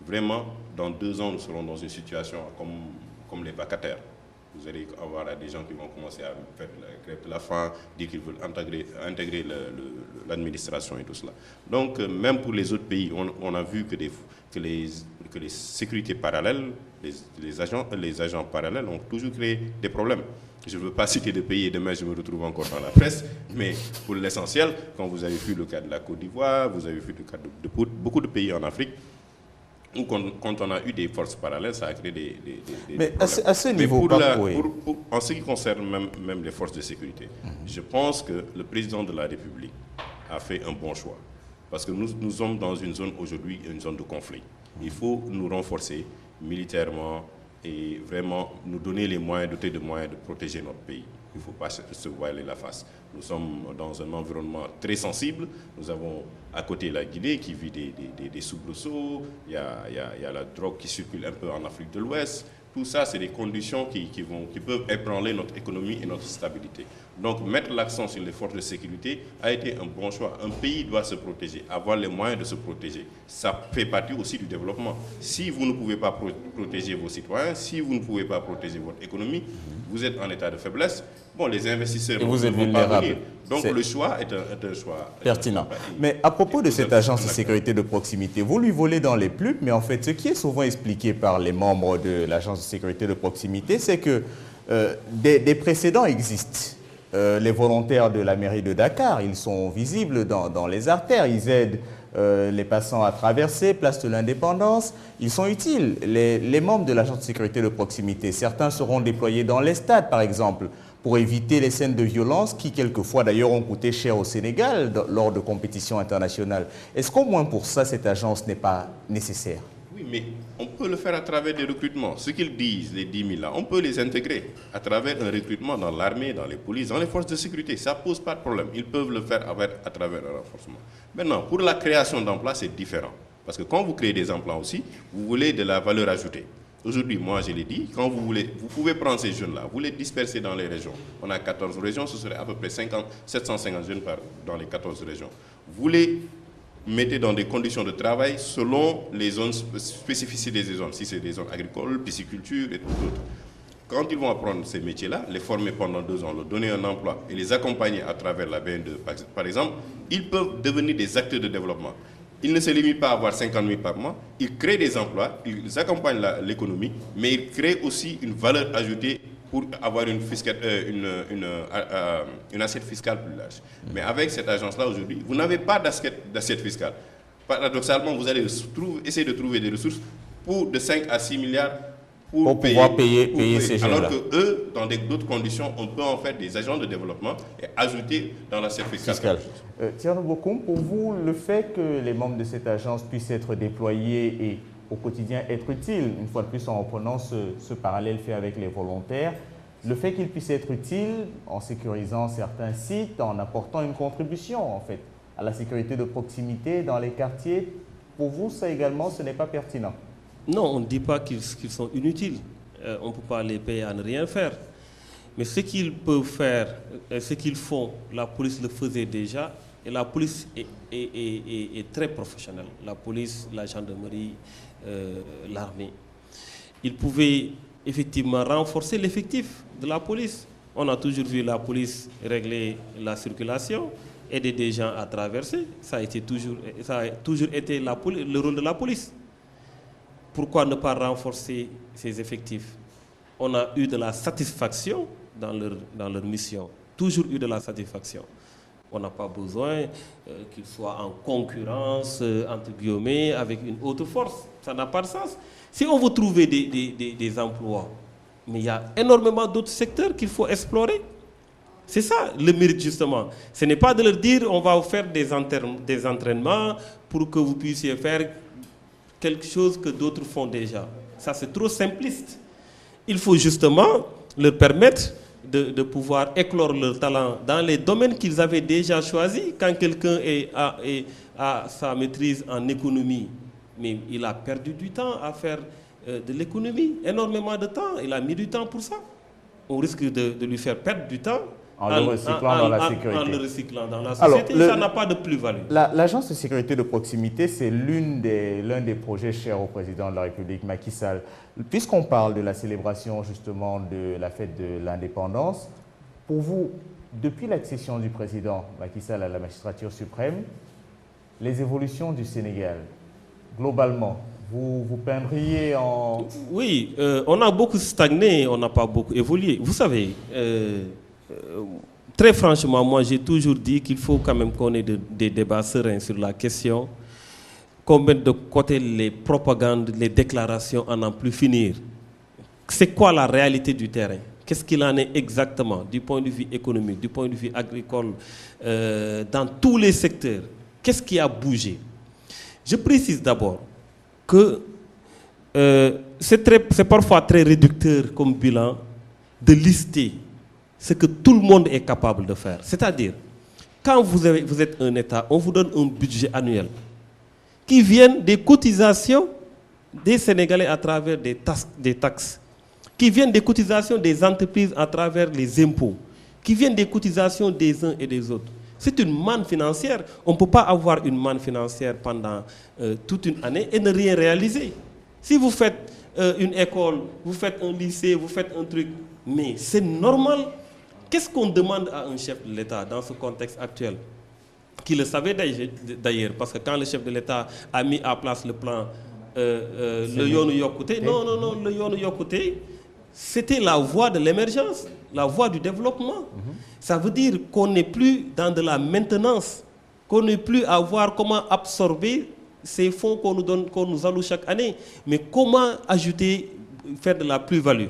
Vraiment, dans 2 ans, nous serons dans une situation comme les vacataires. Vous allez avoir des gens qui vont commencer à faire la grève de la faim, dire qu'ils veulent intégrer l'administration et tout cela. Donc, même pour les autres pays, on a vu que les sécurités parallèles, les agents parallèles ont toujours créé des problèmes. Je ne veux pas citer de pays et demain je me retrouve encore dans la presse, mais pour l'essentiel, quand vous avez vu le cas de la Côte d'Ivoire, vous avez vu le cas de beaucoup de pays en Afrique, ou quand on a eu des forces parallèles, ça a créé des mais problèmes. à ce niveau, en ce qui concerne même les forces de sécurité, je pense que le président de la République a fait un bon choix. Parce que nous sommes dans une zone aujourd'hui, une zone de conflit. Il faut nous renforcer militairement et vraiment nous donner les moyens, doter de moyens de protéger notre pays. Il ne faut pas se voiler la face. Nous sommes dans un environnement très sensible. Nous avons à côté la Guinée qui vit des soubresauts. Il y a la drogue qui circule un peu en Afrique de l'Ouest. Tout ça, c'est des conditions qui peuvent ébranler notre économie et notre stabilité. Donc, mettre l'accent sur les forces de sécurité a été un bon choix. Un pays doit se protéger, avoir les moyens de se protéger. Ça fait partie aussi du développement. Si vous ne pouvez pas protéger vos citoyens, si vous ne pouvez pas protéger votre économie, vous êtes en état de faiblesse. Bon, les investisseurs et vous êtes vont pas venir. vulnérable. Donc, le choix est un choix pertinent. Mais à propos de cette agence de sécurité de proximité, vous lui volez dans les pulpes, mais en fait, ce qui est souvent expliqué par les membres de l'agence de sécurité de proximité, c'est que des précédents existent. Les volontaires de la mairie de Dakar, ils sont visibles dans les artères, ils aident les passants à traverser, place de l'Indépendance, ils sont utiles. Les membres de l'agence de sécurité de proximité, certains seront déployés dans les stades par exemple, pour éviter les scènes de violence qui quelquefois d'ailleurs ont coûté cher au Sénégal lors de compétitions internationales. Est-ce qu'au moins pour ça, cette agence n'est pas nécessaire? Oui, mais on peut le faire à travers des recrutements. Ce qu'ils disent, les 10 000 là, on peut les intégrer à travers un recrutement dans l'armée, dans les polices, dans les forces de sécurité. Ça ne pose pas de problème. Ils peuvent le faire à travers un renforcement. Maintenant, pour la création d'emplois, c'est différent. Parce que quand vous créez des emplois aussi, vous voulez de la valeur ajoutée. Aujourd'hui, moi je l'ai dit, quand vous pouvez prendre ces jeunes-là, vous les disperser dans les régions. On a 14 régions, ce serait à peu près 750 jeunes dans les 14 régions. Vous les mettez dans des conditions de travail selon les zones spécificités des zones. Si c'est des zones agricoles, pisciculture et tout d'autres. Quand ils vont apprendre ces métiers-là, les former pendant 2 ans, leur donner un emploi et les accompagner à travers la BN2, par exemple, ils peuvent devenir des acteurs de développement. Ils ne se limitent pas à avoir 50 000 par mois, ils créent des emplois, ils accompagnent l'économie, mais ils créent aussi une valeur ajoutée pour avoir une assiette fiscale plus large. Mais avec cette agence-là aujourd'hui, vous n'avez pas d'assiette fiscale. Paradoxalement, vous allez essayer de trouver des ressources de 5 à 6 milliards pour pouvoir payer ces jeunes-là. Alors que eux, dans d'autres conditions, on peut en faire des agents de développement et ajouter dans l'assiette fiscale. Thierno Bokoum, pour vous, le fait que les membres de cette agence puissent être déployés et au quotidien être utiles, une fois de plus en reprenant ce parallèle fait avec les volontaires, le fait qu'ils puissent être utiles en sécurisant certains sites, en apportant une contribution en fait à la sécurité de proximité dans les quartiers, pour vous, ça également, ce n'est pas pertinent? Non, on ne dit pas qu'ils sont inutiles. On ne peut pas les payer à ne rien faire. Mais ce qu'ils peuvent faire, ce qu'ils font, la police le faisait déjà. Et la police est très professionnelle. La police, la gendarmerie, l'armée. Ils pouvaient effectivement renforcer l'effectif de la police. On a toujours vu la police régler la circulation, aider des gens à traverser. Ça a toujours été le rôle de la police. Pourquoi ne pas renforcer ces effectifs? on a eu de la satisfaction dans leur mission. Toujours eu de la satisfaction. On n'a pas besoin qu'ils soient en concurrence, entre guillemets, avec une autre force. Ça n'a pas de sens. Si on veut trouver des emplois, mais il y a énormément d'autres secteurs qu'il faut explorer. C'est ça le mérite, justement. Ce n'est pas de leur dire on va vous faire des entraînements pour que vous puissiez faire quelque chose que d'autres font déjà. Ça, c'est trop simpliste. Il faut justement leur permettre de pouvoir éclore leur talent dans les domaines qu'ils avaient déjà choisis. Quand quelqu'un a sa maîtrise en économie, mais il a perdu du temps à faire de l'économie, énormément de temps. Il a mis du temps pour ça. On risque de lui faire perdre du temps en le recyclant dans la sécurité. En le recyclant dans la société. Alors, ça n'a pas de plus-value. L'agence de sécurité de proximité, c'est l'un des projets chers au président de la République, Macky Sall. Puisqu'on parle de la célébration justement de la fête de l'indépendance, pour vous, depuis l'accession du président Macky Sall à la magistrature suprême, les évolutions du Sénégal, globalement, vous peindriez en... Oui, on a beaucoup stagné, on n'a pas beaucoup évolué. Vous savez, très franchement, moi j'ai toujours dit qu'il faut quand même qu'on ait des débats sereins sur la question, qu'on mette de côté les propagandes, les déclarations à n'en plus finir. C'est quoi la réalité du terrain? Qu'est-ce qu'il en est exactement du point de vue économique, du point de vue agricole, dans tous les secteurs? Qu'est-ce qui a bougé? Je précise d'abord que c'est parfois très réducteur comme bilan de lister ce que tout le monde est capable de faire. C'est-à-dire, quand vous êtes un État, on vous donne un budget annuel qui vient des cotisations des Sénégalais à travers des taxes, qui viennent des cotisations des entreprises à travers les impôts, qui viennent des cotisations des uns et des autres. C'est une manne financière. On ne peut pas avoir une manne financière pendant toute une année et ne rien réaliser. Si vous faites une école, vous faites un lycée, vous faites un truc, mais c'est normal. Qu'est-ce qu'on demande à un chef de l'État dans ce contexte actuel? Qui le savait d'ailleurs, parce que quand le chef de l'État a mis en place le plan le Yoonu Yokkute, le Yoonu Yokkute, c'était la voie de l'émergence, la voie du développement. Ça veut dire qu'on n'est plus dans de la maintenance, qu'on n'est plus à voir comment absorber ces fonds qu'on nous donne, qu'on nous alloue chaque année, mais comment ajouter, faire de la plus-value,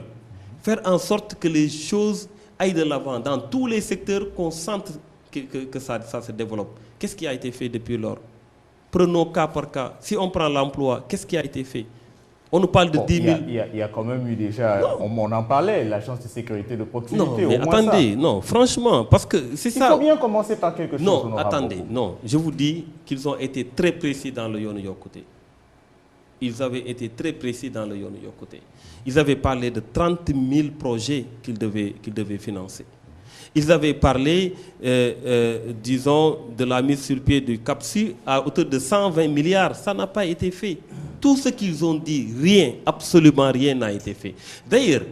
faire en sorte que les choses aillent de l'avant dans tous les secteurs, qu'on sente que ça se développe. Qu'est-ce qui a été fait depuis lors? Prenons cas par cas. Si on prend l'emploi, qu'est-ce qui a été fait? On nous parle de 10 000... Il y a quand même eu déjà... On en parlait, l'agence de sécurité de proximité. Non, mais attendez, non, franchement, parce que c'est ça... Il faut bien commencer par quelque chose. Non, attendez, non. Je vous dis qu'ils ont été très précis dans le Yoonu Yokkute. Ils avaient été très précis dans le Yoonu Yokkute. Ils avaient parlé de 30 000 projets qu'ils devaient financer. Ils avaient parlé, disons, de la mise sur pied du CAPSU à hauteur de 120 milliards. Ça n'a pas été fait. Tout ce qu'ils ont dit, rien, absolument rien n'a été fait. D'ailleurs,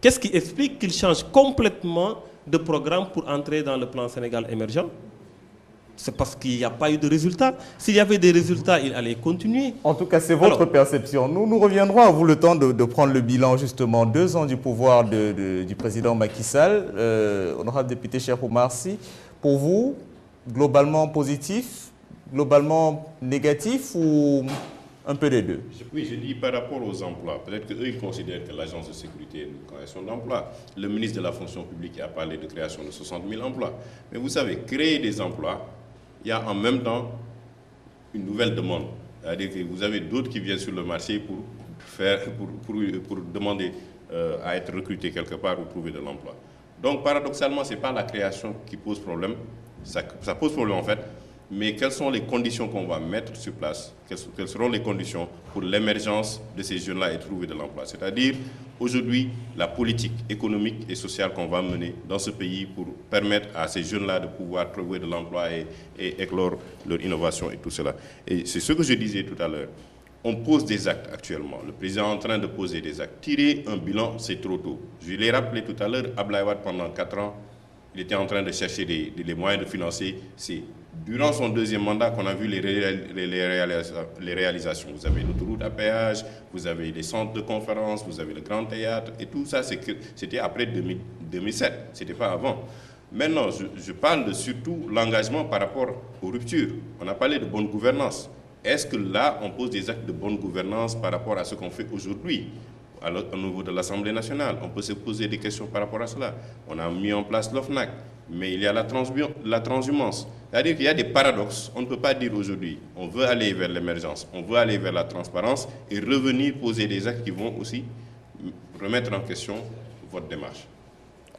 qu'est-ce qui explique qu'ils changent complètement de programme pour entrer dans le plan Sénégal émergent? C'est parce qu'il n'y a pas eu de résultats. S'il y avait des résultats, il allait continuer. En tout cas, c'est votre perception. Nous reviendrons à vous le temps de prendre le bilan, justement, 2 ans du pouvoir du président Macky Sall. Honorable député Cheikh Oumar Sy, pour vous, globalement positif, globalement négatif ou un peu des deux? Oui, je dis par rapport aux emplois. Peut-être qu'eux, ils considèrent que l'agence de sécurité est une création d'emplois. Le ministre de la fonction publique a parlé de création de 60 000 emplois. Mais vous savez, créer des emplois, il y a en même temps une nouvelle demande. C'est-à-dire que vous avez d'autres qui viennent sur le marché pour demander à être recrutés quelque part ou trouver de l'emploi. Donc, paradoxalement, ce n'est pas la création qui pose problème. Ça pose problème en fait. Mais quelles sont les conditions qu'on va mettre sur place? Quelles seront les conditions pour l'émergence de ces jeunes-là et trouver de l'emploi? C'est-à-dire, aujourd'hui, la politique économique et sociale qu'on va mener dans ce pays pour permettre à ces jeunes-là de pouvoir trouver de l'emploi et éclore leur innovation et tout cela. Et c'est ce que je disais tout à l'heure. On pose des actes actuellement. Le président est en train de poser des actes. Tirer un bilan, c'est trop tôt. Je l'ai rappelé tout à l'heure, Abdoulaye Wade, pendant 4 ans, il était en train de chercher les moyens de financer ces durant son deuxième mandat qu'on a vu les réalisations. Vous avez l'autoroute à péage, vous avez les centres de conférences, vous avez le grand théâtre, et tout ça, c'était après 2007, ce n'était pas avant. Maintenant, je parle de surtout l'engagement par rapport aux ruptures. On a parlé de bonne gouvernance. Est-ce que là, on pose des actes de bonne gouvernance par rapport à ce qu'on fait aujourd'hui au niveau de l'Assemblée nationale? On peut se poser des questions par rapport à cela. On a mis en place l'OFNAC, mais il y a la transhumance. C'est-à-dire qu'il y a des paradoxes. On ne peut pas dire aujourd'hui, on veut aller vers l'émergence, on veut aller vers la transparence et revenir poser des actes qui vont aussi remettre en question votre démarche.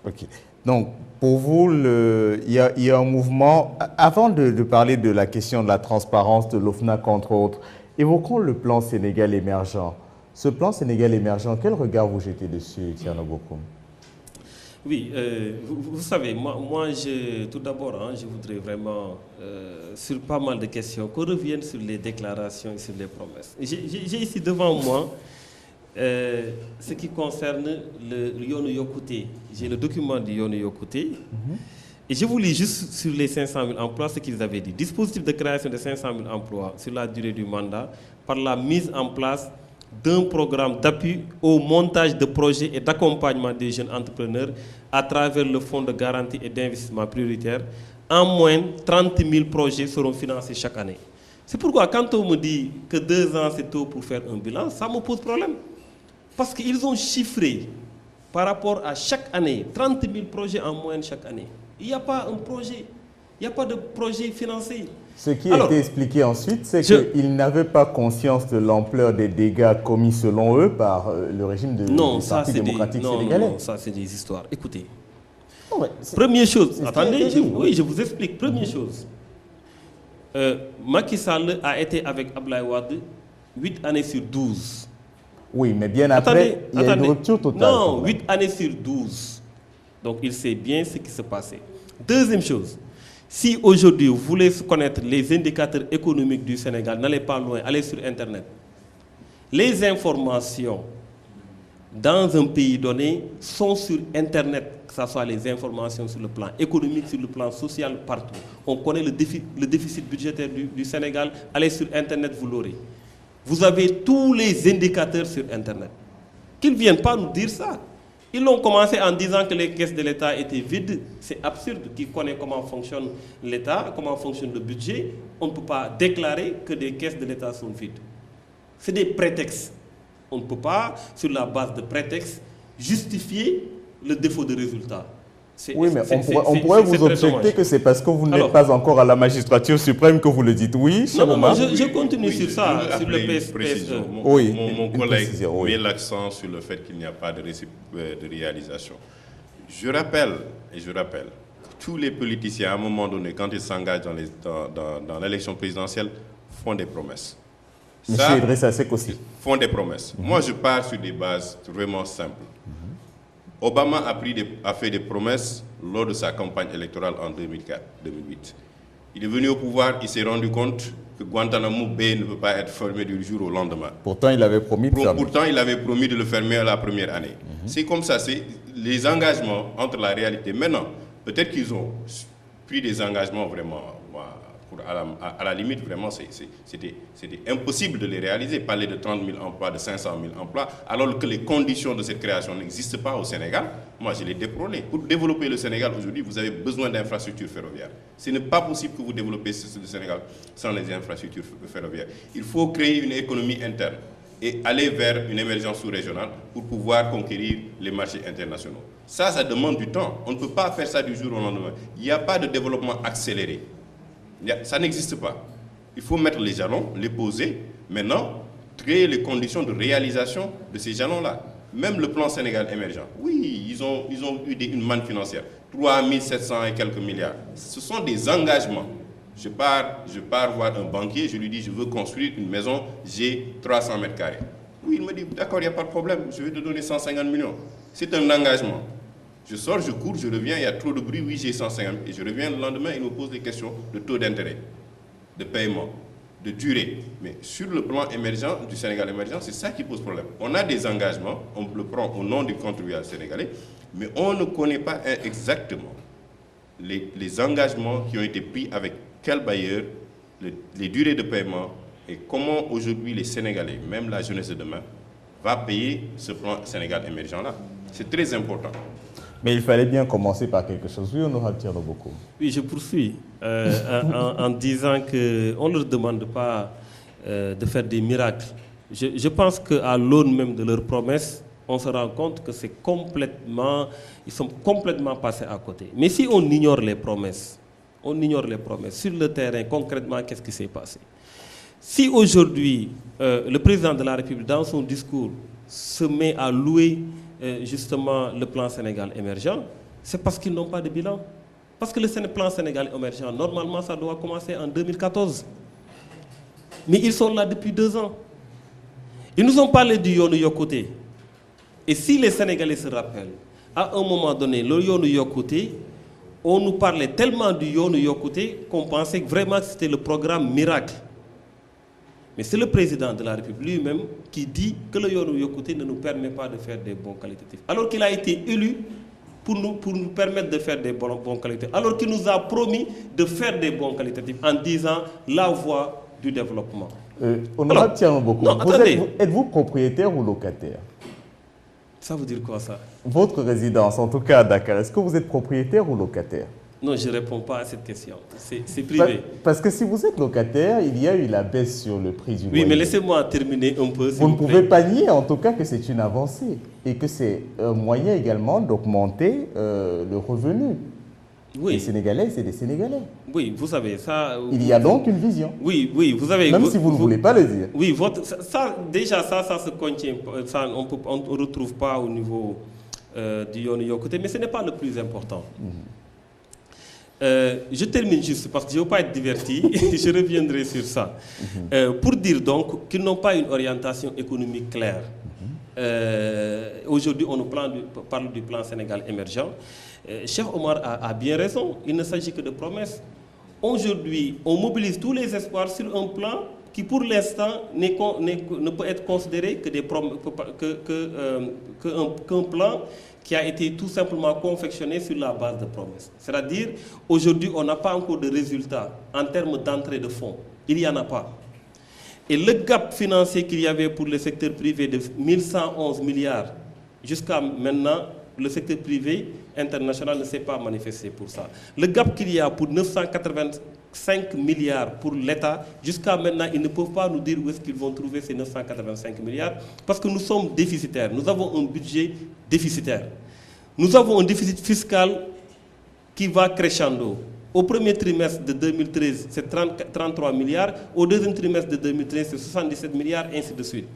Ok. Donc, pour vous, il y a un mouvement. Avant de parler de la question de la transparence, de l'OFNAC, entre autres, évoquons le plan Sénégal émergent. Ce plan Sénégal émergent, quel regard vous jetez dessus, Thierno Bocoum? Oui, vous savez, moi tout d'abord, je voudrais vraiment, sur pas mal de questions, qu'on revienne sur les déclarations et sur les promesses. J'ai ici devant moi ce qui concerne le Yoonu Yokkouté. J'ai le document du Yoonu Yokkouté. Et je vous lis juste sur les 500 000 emplois ce qu'ils avaient dit. Dispositif de création de 500 000 emplois sur la durée du mandat par la mise en place d'un programme d'appui au montage de projets et d'accompagnement des jeunes entrepreneurs à travers le fonds de garantie et d'investissement prioritaire. En moins, 30 000 projets seront financés chaque année. C'est pourquoi quand on me dit que 2 ans c'est tôt pour faire un bilan, ça me pose problème. Parce qu'ils ont chiffré par rapport à chaque année, 30 000 projets en moyenne chaque année. Il n'y a pas un projet, il n'y a pas de projet financé. Ce qui a été expliqué ensuite, c'est qu'ils n'avaient pas conscience de l'ampleur des dégâts commis selon eux par le régime du Parti démocratique sénégalais. Non, ça c'est des histoires. Écoutez, première chose, attendez, je vous explique. Première chose, Macky Sall a été avec Abdoulaye Wade 8 années sur 12. Oui, mais bien après, il y a une rupture totale. Non, 8 années sur 12. Donc il sait bien ce qui se passait. Deuxième chose, si aujourd'hui vous voulez connaître les indicateurs économiques du Sénégal, n'allez pas loin, allez sur Internet. Les informations dans un pays donné sont sur Internet, que ce soit les informations sur le plan économique, sur le plan social, partout. On connaît le déficit budgétaire du Sénégal, allez sur Internet, vous l'aurez. Vous avez tous les indicateurs sur Internet. Qu'ils ne viennent pas nous dire ça. Ils l'ont commencé en disant que les caisses de l'État étaient vides. C'est absurde. Qui connaît comment fonctionne l'État, comment fonctionne le budget, on ne peut pas déclarer que les caisses de l'État sont vides. C'est des prétextes. On ne peut pas, sur la base de prétextes, justifier le défaut de résultat. Oui, mais on pourrait vous objecter que c'est parce que vous n'êtes pas encore à la magistrature suprême que vous le dites. Oui, non, je continue sur ça, sur le PSE. Mon collègue met l'accent sur le fait qu'il n'y a pas de réalisation. Je rappelle, que tous les politiciens, à un moment donné, quand ils s'engagent dans l'élection présidentielle, font des promesses. Monsieur Idrissa Seck aussi. Font des promesses. Moi, je pars sur des bases vraiment simples. Obama a fait des promesses lors de sa campagne électorale en 2004-2008. Il est venu au pouvoir, il s'est rendu compte que Guantanamo Bay ne peut pas être fermé du jour au lendemain. Pourtant, il avait promis de fermer. Pourtant, il avait promis de le fermer à la première année. C'est comme ça, c'est les engagements entre la réalité. Maintenant, peut-être qu'ils ont pris des engagements vraiment... À la limite, vraiment, c'était impossible de les réaliser. Parler de 30 000 emplois, de 500 000 emplois, alors que les conditions de cette création n'existent pas au Sénégal. Moi, je l'ai déprôné. Pour développer le Sénégal aujourd'hui, vous avez besoin d'infrastructures ferroviaires. Ce n'est pas possible que vous développez le Sénégal sans les infrastructures ferroviaires. Il faut créer une économie interne et aller vers une émergence sous-régionale pour pouvoir conquérir les marchés internationaux. Ça demande du temps. On ne peut pas faire ça du jour au lendemain. Il n'y a pas de développement accéléré. Ça n'existe pas. Il faut mettre les jalons, les poser. Maintenant, créer les conditions de réalisation de ces jalons-là. Même le plan Sénégal émergent. Oui, ils ont eu une manne financière. 3 700 et quelques milliards. Ce sont des engagements. Je pars voir un banquier, je lui dis, je veux construire une maison, j'ai 300 mètres carrés. Oui, il me dit, d'accord, il n'y a pas de problème, je vais te donner 150 millions. C'est un engagement. Je sors, je cours, je reviens, il y a trop de bruit, oui, j'ai 150. Et je reviens le lendemain, il me pose des questions de taux d'intérêt, de paiement, de durée. Mais sur le plan émergent, du Sénégal émergent, c'est ça qui pose problème. On a des engagements, on le prend au nom du contribuable sénégalais, mais on ne connaît pas exactement les engagements qui ont été pris avec quel bailleur, les durées de paiement et comment aujourd'hui les Sénégalais, même la jeunesse de demain, va payer ce plan Sénégal émergent-là. C'est très important. Mais il fallait bien commencer par quelque chose. Oui, on aura tiré beaucoup. Oui, je poursuis en disant qu'on ne leur demande pas de faire des miracles. Je pense qu'à l'aune même de leurs promesses, on se rend compte que ils sont complètement passés à côté. Mais si on ignore les promesses, sur le terrain, concrètement, qu'est-ce qui s'est passé? Si aujourd'hui, le président de la République, dans son discours, se met à louer justement le plan Sénégal émergent, c'est parce qu'ils n'ont pas de bilan. Parce que le plan Sénégal émergent, normalement, ça doit commencer en 2014. Mais ils sont là depuis 2 ans. Ils nous ont parlé du Yonou Yokote. Et si les Sénégalais se rappellent, à un moment donné, le Yonou Yokote, on nous parlait tellement du Yonou Yokote qu'on pensait vraiment que c'était le programme miracle. Mais c'est le président de la République lui-même qui dit que le Yonou Yokote ne nous permet pas de faire des bons qualitatifs. Alors qu'il a été élu pour nous permettre de faire des bons qualitatifs. Alors qu'il nous a promis de faire des bons qualitatifs en disant la voie du développement. On en tient beaucoup. Non, Êtes-vous propriétaire ou locataire? Ça veut dire quoi ça? Votre résidence, en tout cas à Dakar, est-ce que vous êtes propriétaire ou locataire? Non, je ne réponds pas à cette question. C'est privé. Parce que si vous êtes locataire, il y a eu la baisse sur le prix du loyer. Oui, mais laissez-moi terminer un peu. Vous ne pouvez pas nier en tout cas que c'est une avancée et que c'est un moyen également d'augmenter le revenu. Oui. Les Sénégalais, c'est des Sénégalais. Oui, vous savez, ça... Il y a donc une vision. Oui, vous avez... Même si vous ne voulez pas le dire. Oui, ça se contient. Ça, on ne retrouve pas au niveau du Yonou Yokote, mais ce n'est pas le plus important. Je termine juste parce que je ne veux pas être diverti, je reviendrai sur ça. Pour dire donc qu'ils n'ont pas une orientation économique claire. Aujourd'hui, on nous parle du plan Sénégal émergent. Cheikh Omar a bien raison, il ne s'agit que de promesses. Aujourd'hui, on mobilise tous les espoirs sur un plan qui, pour l'instant, ne peut être considéré qu'un plan qui a été tout simplement confectionné sur la base de promesses. C'est-à-dire, aujourd'hui, on n'a pas encore de résultats en termes d'entrée de fonds. Il n'y en a pas. Et le gap financier qu'il y avait pour le secteur privé de 1111 milliards, jusqu'à maintenant, le secteur privé international ne s'est pas manifesté pour ça. Le gap qu'il y a pour 985 milliards pour l'État, jusqu'à maintenant, ils ne peuvent pas nous dire où est-ce qu'ils vont trouver ces 985 milliards, parce que nous sommes déficitaires. Nous avons un budget déficitaire. Nous avons un déficit fiscal qui va crescendo. Au premier trimestre de 2013, c'est 33 milliards. Au deuxième trimestre de 2013, c'est 77 milliards, ainsi de suite.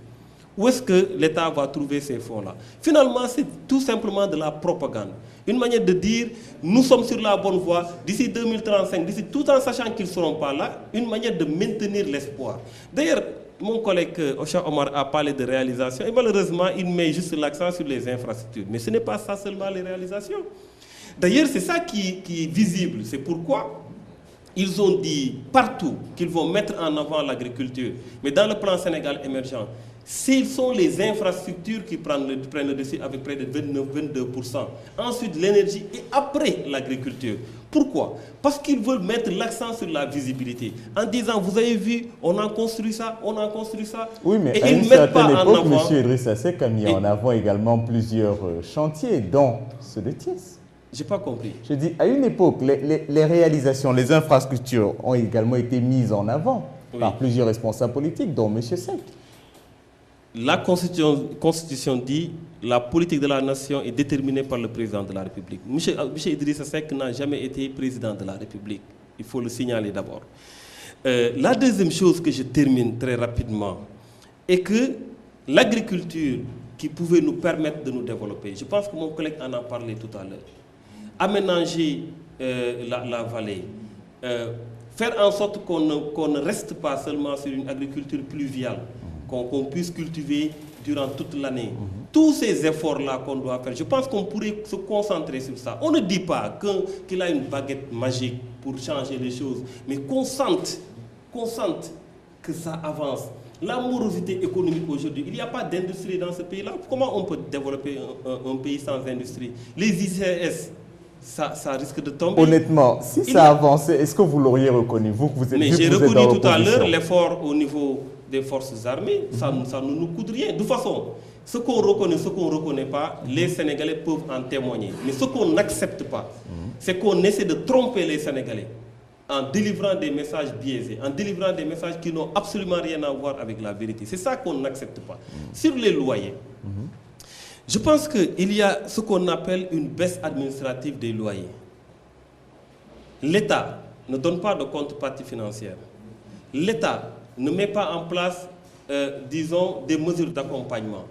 Où est-ce que l'État va trouver ces fonds-là? Finalement, c'est tout simplement de la propagande. Une manière de dire, nous sommes sur la bonne voie, d'ici 2035, tout en sachant qu'ils ne seront pas là, une manière de maintenir l'espoir. D'ailleurs, mon collègue Cheikh Omar a parlé de réalisation, et malheureusement, il met juste l'accent sur les infrastructures. Mais ce n'est pas ça seulement les réalisations. D'ailleurs, c'est ça qui est visible. C'est pourquoi ils ont dit partout qu'ils vont mettre en avant l'agriculture. Mais dans le plan Sénégal émergent, ce sont les infrastructures qui prennent le dessus avec près de 29-22%. Ensuite, l'énergie et après l'agriculture. Pourquoi? Parce qu'ils veulent mettre l'accent sur la visibilité. En disant, vous avez vu, on a construit ça, on a construit ça. Oui, mais et à ils une ne mettent certaine pas en époque, avant. M. Idrissa Seck a mis en avant également plusieurs chantiers, dont ceux de Thiès. Je n'ai pas compris. Je dis, à une époque, les réalisations, les infrastructures ont également été mises en avant par plusieurs responsables politiques, dont M. Seck. La Constitution dit la politique de la nation est déterminée par le président de la République. M. Idrissa Seck n'a jamais été président de la République. Il faut le signaler d'abord. La deuxième chose que je termine très rapidement est que l'agriculture qui pouvait nous permettre de nous développer, je pense que mon collègue en a parlé tout à l'heure, aménager la vallée, faire en sorte qu'on ne reste pas seulement sur une agriculture pluviale, qu'on puisse cultiver durant toute l'année. Tous ces efforts-là qu'on doit faire, je pense qu'on pourrait se concentrer sur ça. On ne dit pas qu'il a une baguette magique pour changer les choses, mais qu'on sente que ça avance. La morosité économique aujourd'hui, il n'y a pas d'industrie dans ce pays-là. Comment on peut développer un pays sans industrie? Les ICS, ça risque de tomber. Honnêtement, si ça avançait, est-ce que vous l'auriez reconnu, vous que vous êtes? Mais j'ai reconnu tout à l'heure l'effort au niveau des forces armées, ça ne nous coûte rien. De toute façon, ce qu'on reconnaît, ce qu'on ne reconnaît pas, les Sénégalais peuvent en témoigner. Mais ce qu'on n'accepte pas, c'est qu'on essaie de tromper les Sénégalais en délivrant des messages biaisés, en délivrant des messages qui n'ont absolument rien à voir avec la vérité. C'est ça qu'on n'accepte pas. Sur les loyers, je pense qu'il y a ce qu'on appelle une baisse administrative des loyers. L'État ne donne pas de contrepartie financière. L'État ne met pas en place, disons, des mesures d'accompagnement.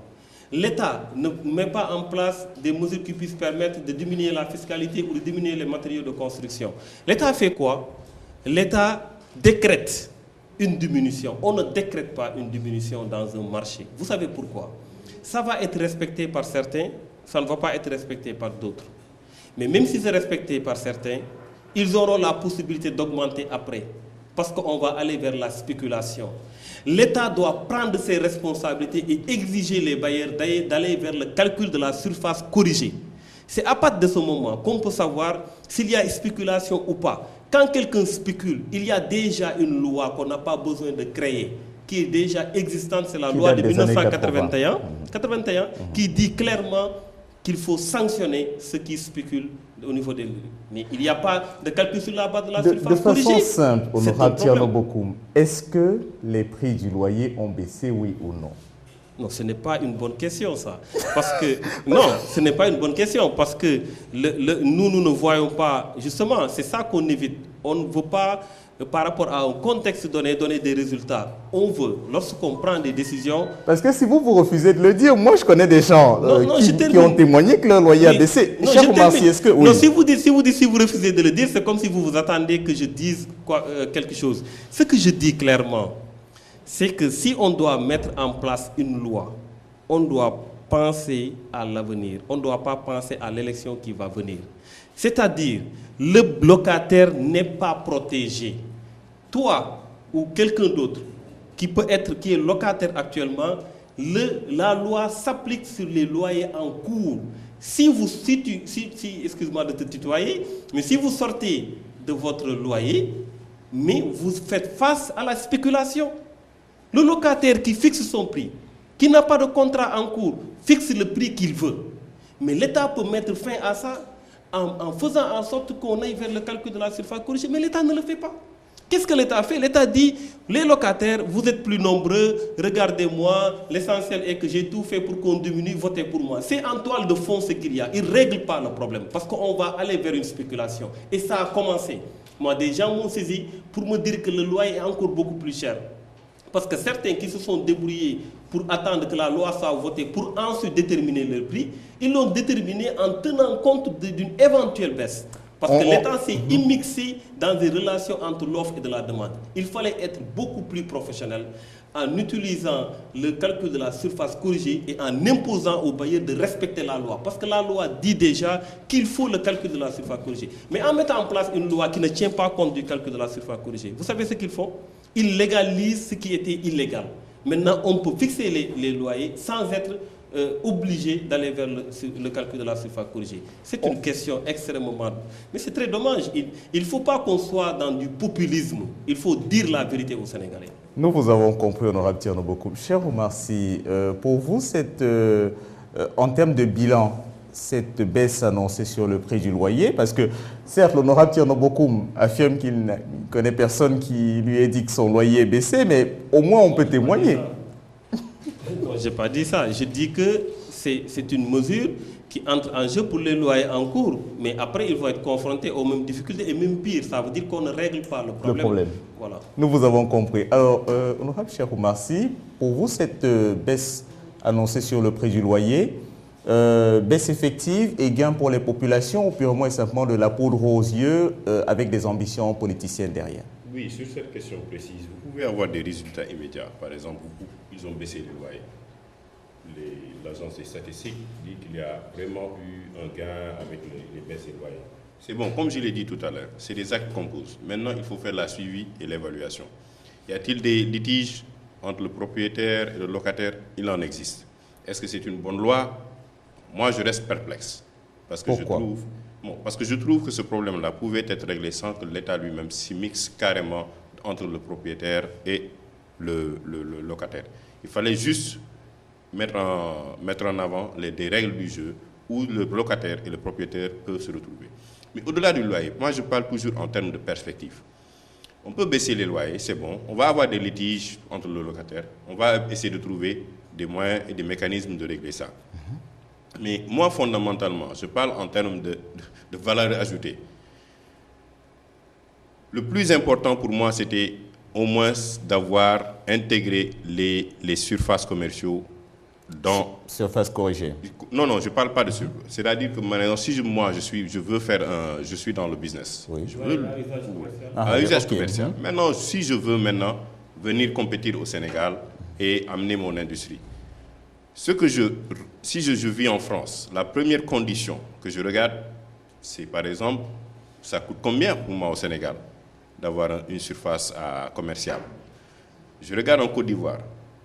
L'État ne met pas en place des mesures qui puissent permettre de diminuer la fiscalité ou de diminuer les matériaux de construction. L'État fait quoi? L'État décrète une diminution. On ne décrète pas une diminution dans un marché. Vous savez pourquoi? Ça va être respecté par certains, ça ne va pas être respecté par d'autres. Mais même si c'est respecté par certains, ils auront la possibilité d'augmenter après, parce qu'on va aller vers la spéculation. L'État doit prendre ses responsabilités et exiger les bailleurs d'aller vers le calcul de la surface corrigée. C'est à partir de ce moment qu'on peut savoir s'il y a spéculation ou pas. Quand quelqu'un spécule, il y a déjà une loi qu'on n'a pas besoin de créer, qui est déjà existante, c'est la loi de 1981, qui dit clairement qu'il faut sanctionner ceux qui spéculent au niveau des... Mais il n'y a pas de calcul sur la base de la surface corrigée. De façon simple, honorable Thierno Bokoum, est-ce que les prix du loyer ont baissé, oui ou non? Non, ce n'est pas une bonne question, ça. Parce que, non, ce n'est pas une bonne question, parce que nous ne voyons pas, justement, c'est ça qu'on évite. On ne veut pas, par rapport à un contexte donné, donner des résultats. On veut, lorsqu'on prend des décisions... Parce que si vous refusez de le dire, moi je connais des gens qui ont témoigné que leur loyer a baissé. Cher Marcy, est-ce que... Oui. Non, si vous refusez de le dire, c'est comme si vous vous attendez que je dise quelque chose. Ce que je dis clairement, c'est que si on doit mettre en place une loi, on doit penser à l'avenir. On ne doit pas penser à l'élection qui va venir. C'est-à-dire, le locataire n'est pas protégé. Toi ou quelqu'un d'autre qui est locataire actuellement, la loi s'applique sur les loyers en cours. Excuse-moi de te tutoyer, mais si vous sortez de votre loyer, mais vous faites face à la spéculation. Le locataire qui fixe son prix, qui n'a pas de contrat en cours, fixe le prix qu'il veut. Mais l'État peut mettre fin à ça en faisant en sorte qu'on aille vers le calcul de la surface corrigée. Mais l'État ne le fait pas. Qu'est-ce que l'État fait? L'État dit, les locataires, vous êtes plus nombreux, regardez-moi, l'essentiel est que j'ai tout fait pour qu'on diminue, votez pour moi. C'est en toile de fond ce qu'il y a. Il ne règle pas le problème parce qu'on va aller vers une spéculation. Et ça a commencé. Moi, des gens m'ont saisi pour me dire que le loyer est encore beaucoup plus cher. Parce que certains qui se sont débrouillés pour attendre que la loi soit votée pour ensuite déterminer le prix, ils l'ont déterminé en tenant compte d'une éventuelle baisse. Parce que l'État s'est immixé dans des relations entre l'offre et de la demande. Il fallait être beaucoup plus professionnel en utilisant le calcul de la surface corrigée et en imposant aux bailleurs de respecter la loi. Parce que la loi dit déjà qu'il faut le calcul de la surface corrigée. Mais en mettant en place une loi qui ne tient pas compte du calcul de la surface corrigée, vous savez ce qu'ils font? Ils légalisent ce qui était illégal. Maintenant, on peut fixer les loyers sans être obligé d'aller vers le calcul de la surface corrigée. C'est une question extrêmement... Mais c'est très dommage. Il ne faut pas qu'on soit dans du populisme. Il faut dire la vérité aux Sénégalais. Nous vous avons compris, honorable Thierno Bokoum. Cher Omar Sy, pour vous, en termes de bilan, cette baisse annoncée sur le prix du loyer, parce que certes, l'honorable Thierno Bokoum affirme qu'il ne connaît personne qui lui ait dit que son loyer est baissé, mais au moins on peut témoigner. Non, je n'ai pas dit ça. Je dis que c'est une mesure qui entre en jeu pour les loyers en cours. Mais après, ils vont être confrontés aux mêmes difficultés et même pire. Ça veut dire qu'on ne règle pas le problème. Voilà. Nous vous avons compris. Alors, honorable Cheikh Oumar Sy, pour vous, cette baisse annoncée sur le prix du loyer, baisse effective et gain pour les populations ou purement et simplement de la poudre aux yeux avec des ambitions politiciennes derrière? Oui, sur cette question précise, vous pouvez avoir des résultats immédiats. Par exemple, ils ont baissé les loyers. L'agence des statistiques dit qu'il y a vraiment eu un gain avec les baisses des loyers. C'est bon, comme je l'ai dit tout à l'heure, c'est des actes qu'on pose. Maintenant, il faut faire la suivi et l'évaluation. Y a-t-il des litiges entre le propriétaire et le locataire? Il en existe. Est-ce que c'est une bonne loi? Moi, je reste perplexe. Parce que Pourquoi? je trouve... Bon, parce que je trouve que ce problème-là pouvait être réglé sans que l'État lui-même s'immisce carrément entre le propriétaire et le locataire. Il fallait juste mettre en avant des règles du jeu où le locataire et le propriétaire peuvent se retrouver. Mais au-delà du loyer, moi je parle toujours en termes de perspective. On peut baisser les loyers, c'est bon. On va avoir des litiges entre le locataire. On va essayer de trouver des moyens et des mécanismes de régler ça. Mais moi, fondamentalement, je parle en termes de valeur ajoutée. Le plus important pour moi, c'était au moins d'avoir intégré les surfaces commerciaux dans... Surface corrigée. Non, je ne parle pas de surface. C'est-à-dire que maintenant, si je suis dans le business. Oui. Je veux Ah, usage okay. commercial. Maintenant, si je veux venir compétir au Sénégal et amener mon industrie, si je vis en France, la première condition que je regarde, c'est par exemple, ça coûte combien pour moi au Sénégal d'avoir une surface commerciale. Je regarde en Côte d'Ivoire.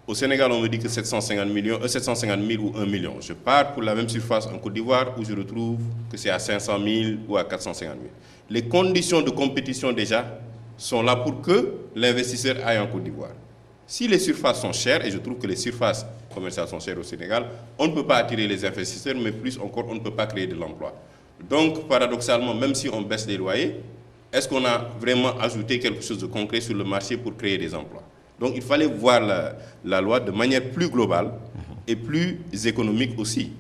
Au Sénégal, on me dit que 750 000 ou 1 million. Je pars pour la même surface en Côte d'Ivoire où je retrouve que c'est à 500 000 ou à 450 000. Les conditions de compétition déjà sont là pour que l'investisseur aille en Côte d'Ivoire. Si les surfaces sont chères, et je trouve que les surfaces commerciales sont chères au Sénégal, on ne peut pas attirer les investisseurs, mais plus encore, on ne peut pas créer de l'emploi. Donc, paradoxalement, même si on baisse les loyers, est-ce qu'on a vraiment ajouté quelque chose de concret sur le marché pour créer des emplois? Donc, il fallait voir la loi de manière plus globale et plus économique aussi.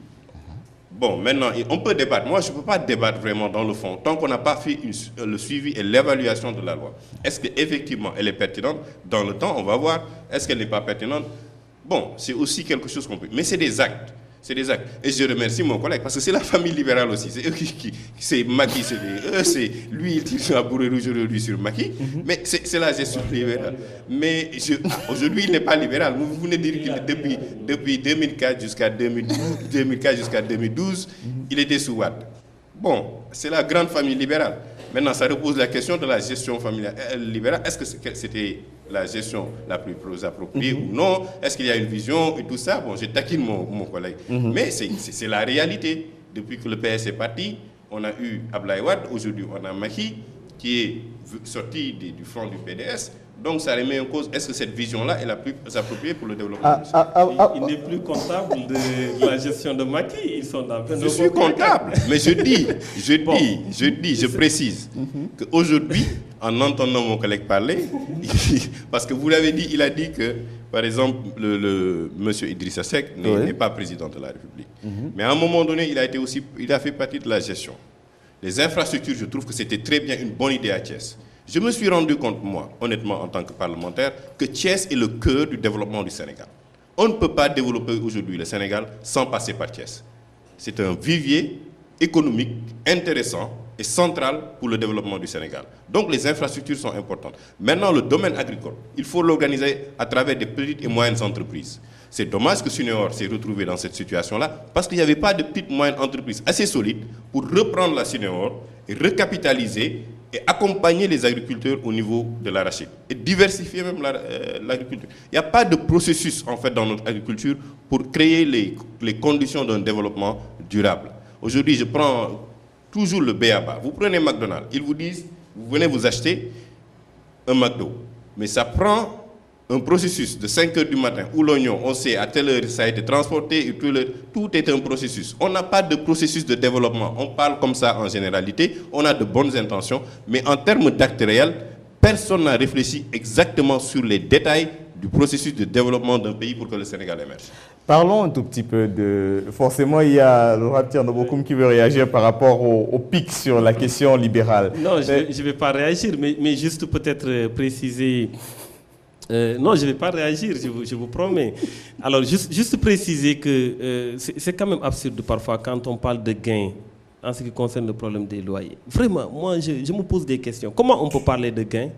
Bon, maintenant, on peut débattre. Moi, je ne peux pas débattre vraiment dans le fond tant qu'on n'a pas fait le suivi et l'évaluation de la loi. Est-ce qu'effectivement, elle est pertinente? Dans le temps, on va voir. Est-ce qu'elle n'est pas pertinente? Bon, c'est aussi quelque chose qu'on peut... Mais c'est des actes. C'est des actes. Et je remercie mon collègue, parce que c'est la famille libérale aussi. C'est eux c'est Macky, c'est lui, il est à bourrer aujourd'hui sur Macky. Mais c'est la gestion libérale. Mais aujourd'hui, il n'est pas libéral. Vous venez de dire qu'il depuis 2004 jusqu'à 2012, il était sous Wade. Bon, c'est la grande famille libérale. Maintenant, ça repose la question de la gestion familiale libérale. Est-ce que c'était la gestion la plus appropriée ou non? Est-ce qu'il y a une vision et tout ça? Bon, je taquine mon collègue. Mais c'est la réalité. Depuis que le PS est parti, on a eu Abdoulaye Wade. Aujourd'hui, on a Macky qui est sorti du front du PDS. Donc, ça remet en cause, est-ce que cette vision-là est la plus appropriée pour le développement? Il n'est plus comptable de la gestion de Macky. Ils sont dans Je suis comptable, mais je précise qu'aujourd'hui, en entendant mon collègue parler, parce que vous l'avez dit, il a dit que, par exemple, le monsieur Idrissa Seck n'est pas président de la République. Mais à un moment donné, il a fait partie de la gestion. Les infrastructures, je trouve que c'était très bien une bonne idée à Thiès. Je me suis rendu compte, moi, honnêtement, en tant que parlementaire, que Thiès est le cœur du développement du Sénégal. On ne peut pas développer aujourd'hui le Sénégal sans passer par Thiès. C'est un vivier économique intéressant et central pour le développement du Sénégal. Donc les infrastructures sont importantes. Maintenant, le domaine agricole, il faut l'organiser à travers des petites et moyennes entreprises. C'est dommage que Suneor s'est retrouvé dans cette situation-là parce qu'il n'y avait pas de petites et moyennes entreprises assez solides pour reprendre la Suneor et recapitaliser et accompagner les agriculteurs au niveau de l'arachide et diversifier même l'agriculture. Il n'y a pas de processus en fait dans notre agriculture pour créer les conditions d'un développement durable. Aujourd'hui, je prends toujours le B.A.B.A. Vous prenez McDonald's, ils vous disent, vous venez vous acheter un McDo, mais ça prend un processus de 5 heures du matin où l'oignon, on sait à telle heure ça a été transporté, et tout est un processus. On n'a pas de processus de développement. On parle comme ça en généralité, on a de bonnes intentions, mais en termes d'actes réels, personne n'a réfléchi exactement sur les détails du processus de développement d'un pays pour que le Sénégal émerge. Parlons un tout petit peu de... Forcément, il y a le rapporteur Nobokoum qui veut réagir par rapport au pic sur la question libérale. Non, je ne vais pas réagir, mais juste peut-être préciser... non, je ne vais pas réagir, je vous promets. Alors, juste préciser que c'est quand même absurde parfois quand on parle de gains en ce qui concerne le problème des loyers. Vraiment, moi, je me pose des questions. Comment on peut parler de gains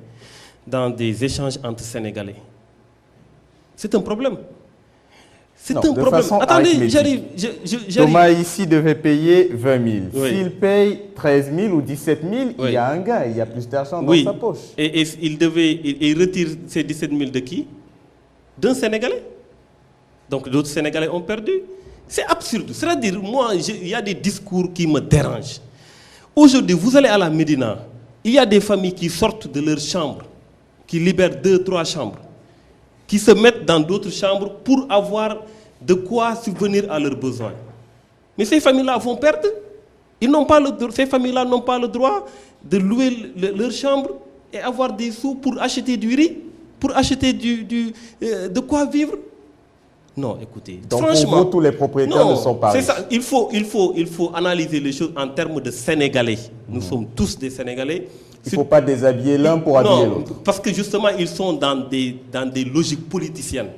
dans des échanges entre Sénégalais? C'est un problème. C'est un problème. Attendez, j'arrive. Thomas ici devait payer 20 000. Oui. S'il paye 13 000 ou 17 000, Oui. il y a un gain, il y a plus d'argent dans sa poche. Et il retire ces 17 000 de qui? D'un Sénégalais. Donc d'autres Sénégalais ont perdu. C'est absurde. C'est-à-dire, moi, il y a des discours qui me dérangent. Aujourd'hui, vous allez à la Médina, il y a des familles qui sortent de leur chambre, qui libèrent 2, 3 chambres, qui se mettent dans d'autres chambres pour avoir de quoi subvenir à leurs besoins. Mais ces familles-là vont perdre. Ces familles-là n'ont pas le droit de louer leur chambre et avoir des sous pour acheter du riz, pour acheter de quoi vivre. Non, écoutez, donc franchement, pour vous, tous les propriétaires ne sont pas riches. C'est ça. Il faut analyser les choses en termes de Sénégalais. Nous sommes tous des Sénégalais. Il ne faut pas déshabiller l'un pour habiller l'autre. Parce que justement, ils sont dans des logiques politiciennes.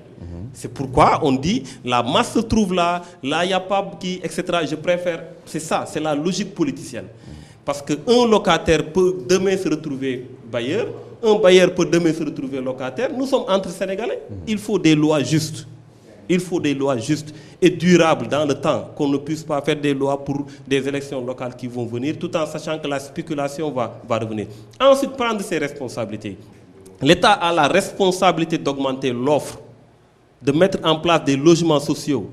C'est pourquoi on dit la masse se trouve là, il n'y a pas qui, etc. Je préfère. C'est ça, c'est la logique politicienne. Parce qu'un locataire peut demain se retrouver bailleur, un bailleur peut demain se retrouver locataire. Nous sommes entre Sénégalais. Il faut des lois justes. Il faut des lois justes et durables dans le temps, qu'on ne puisse pas faire des lois pour des élections locales qui vont venir, tout en sachant que la spéculation va revenir. Ensuite, prendre ses responsabilités. L'État a la responsabilité d'augmenter l'offre, de mettre en place des logements sociaux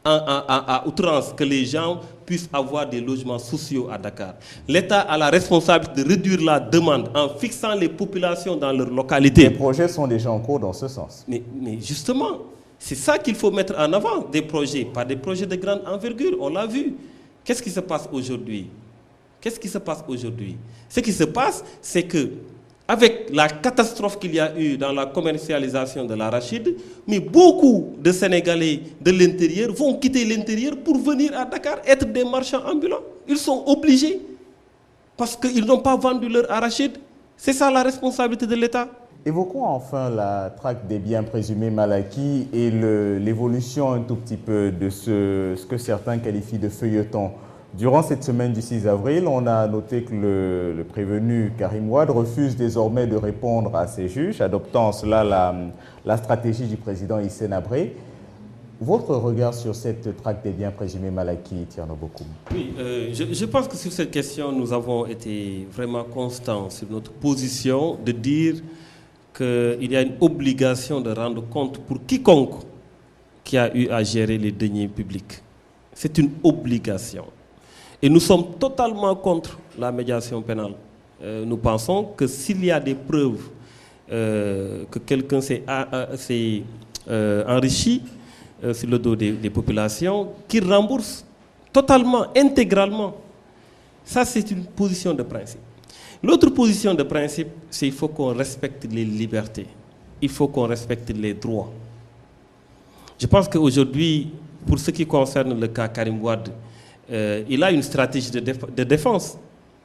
à outrance, que les gens puissent avoir des logements sociaux à Dakar. L'État a la responsabilité de réduire la demande en fixant les populations dans leur localité. Les projets sont déjà en cours dans ce sens. Mais justement, c'est ça qu'il faut mettre en avant, des projets, pas des projets de grande envergure, on l'a vu. Qu'est-ce qui se passe aujourd'hui? Qu'est-ce qui se passe aujourd'hui? Ce qui se passe, c'est que avec la catastrophe qu'il y a eu dans la commercialisation de l'arachide, mais beaucoup de Sénégalais de l'intérieur vont quitter l'intérieur pour venir à Dakar être des marchands ambulants. Ils sont obligés parce qu'ils n'ont pas vendu leur arachide. C'est ça la responsabilité de l'État. Évoquons enfin la traque des biens présumés mal acquis et l'évolution un tout petit peu de ce que certains qualifient de feuilleton. Durant cette semaine du 6 avril, on a noté que le prévenu Karim Wade refuse désormais de répondre à ses juges, adoptant en cela la stratégie du président Hissène Habré. Votre regard sur cette traque des biens présumés mal acquis, Thierno Bokoum? Oui, je pense que sur cette question, nous avons été vraiment constants sur notre position de dire qu'il y a une obligation de rendre compte pour quiconque qui a eu à gérer les deniers publics. C'est une obligation. Et nous sommes totalement contre la médiation pénale. Nous pensons que s'il y a des preuves que quelqu'un s'est enrichi sur le dos des populations, qu'il rembourse totalement, intégralement. Ça, c'est une position de principe. L'autre position de principe, c'est qu'il faut qu'on respecte les libertés. Il faut qu'on respecte les droits. Je pense qu'aujourd'hui, pour ce qui concerne le cas Karim Wade, il a une stratégie de défense.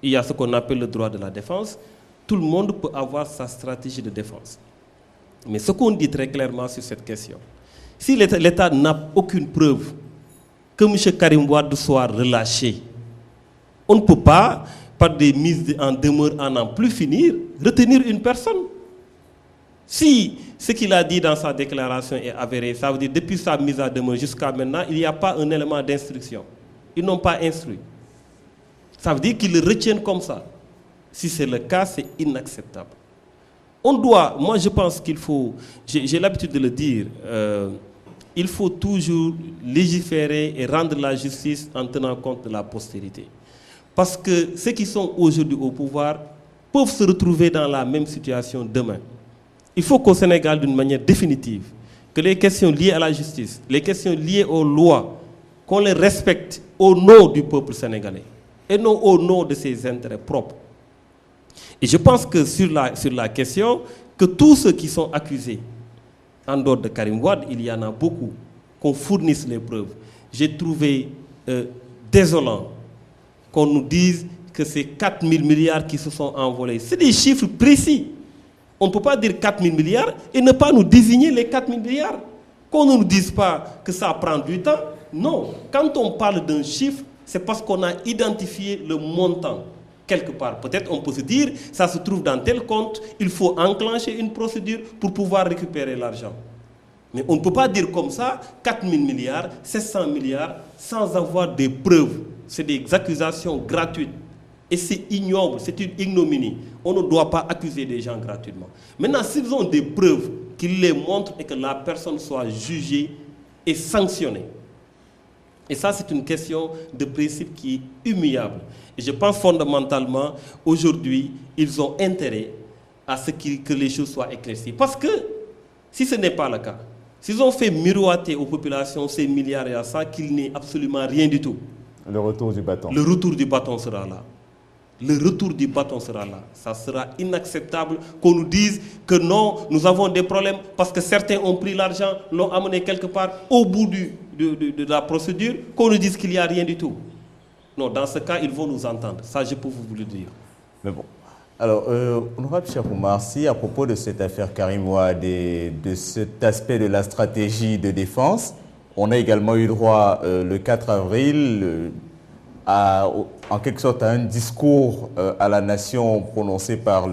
Il y a ce qu'on appelle le droit de la défense. Tout le monde peut avoir sa stratégie de défense. Mais ce qu'on dit très clairement sur cette question, si l'État n'a aucune preuve que M. Karim Wade soit relâché, on ne peut pas, par des mises en demeure à n'en plus finir, retenir une personne. Si ce qu'il a dit dans sa déclaration est avéré, ça veut dire depuis sa mise en demeure jusqu'à maintenant, il n'y a pas un élément d'instruction. Ils n'ont pas instruit. Ça veut dire qu'ils le retiennent comme ça. Si c'est le cas, c'est inacceptable. Moi je pense qu'il faut, j'ai l'habitude de le dire, il faut toujours légiférer et rendre la justice en tenant compte de la postérité. Parce que ceux qui sont aujourd'hui au pouvoir peuvent se retrouver dans la même situation demain. Il faut qu'au Sénégal, d'une manière définitive, que les questions liées à la justice, les questions liées aux lois, qu'on les respecte au nom du peuple sénégalais et non au nom de ses intérêts propres. Et je pense que sur la question, que tous ceux qui sont accusés, en dehors de Karim Wade, il y en a beaucoup, qu'on fournisse les preuves. J'ai trouvé désolant qu'on nous dise que c'est 4 000 milliards qui se sont envolés. C'est des chiffres précis. On ne peut pas dire 4 000 milliards et ne pas nous désigner les 4 000 milliards. Qu'on ne nous dise pas que ça prend du temps. Non, quand on parle d'un chiffre, c'est parce qu'on a identifié le montant quelque part. Peut-être on peut se dire, ça se trouve dans tel compte, il faut enclencher une procédure pour pouvoir récupérer l'argent. Mais on ne peut pas dire comme ça, 4 000 milliards, 700 milliards, sans avoir des preuves. C'est des accusations gratuites. Et c'est ignoble, c'est une ignominie. On ne doit pas accuser des gens gratuitement. Maintenant, s'ils ont des preuves qui les montrent et que la personne soit jugée et sanctionnée, Et ça, c'est une question de principe qui est immuable. Et je pense fondamentalement, aujourd'hui, ils ont intérêt à ce que les choses soient éclaircies. Parce que, si ce n'est pas le cas, s'ils ont fait miroiter aux populations ces milliards et ça, qu'il n'est absolument rien du tout. Le retour du bâton. Le retour du bâton sera là. Le retour du bâton sera là. Ça sera inacceptable qu'on nous dise que non, nous avons des problèmes parce que certains ont pris l'argent, l'ont amené quelque part au bout de la procédure, qu'on nous dise qu'il n'y a rien du tout. Non, dans ce cas, ils vont nous entendre. Ça, je peux vous le dire. Mais bon. Alors, honorable Cheikh Oumar, si à propos de cette affaire Karim Wade et de cet aspect de la stratégie de défense, on a également eu droit le 4 avril en quelque sorte à un discours à la nation prononcé par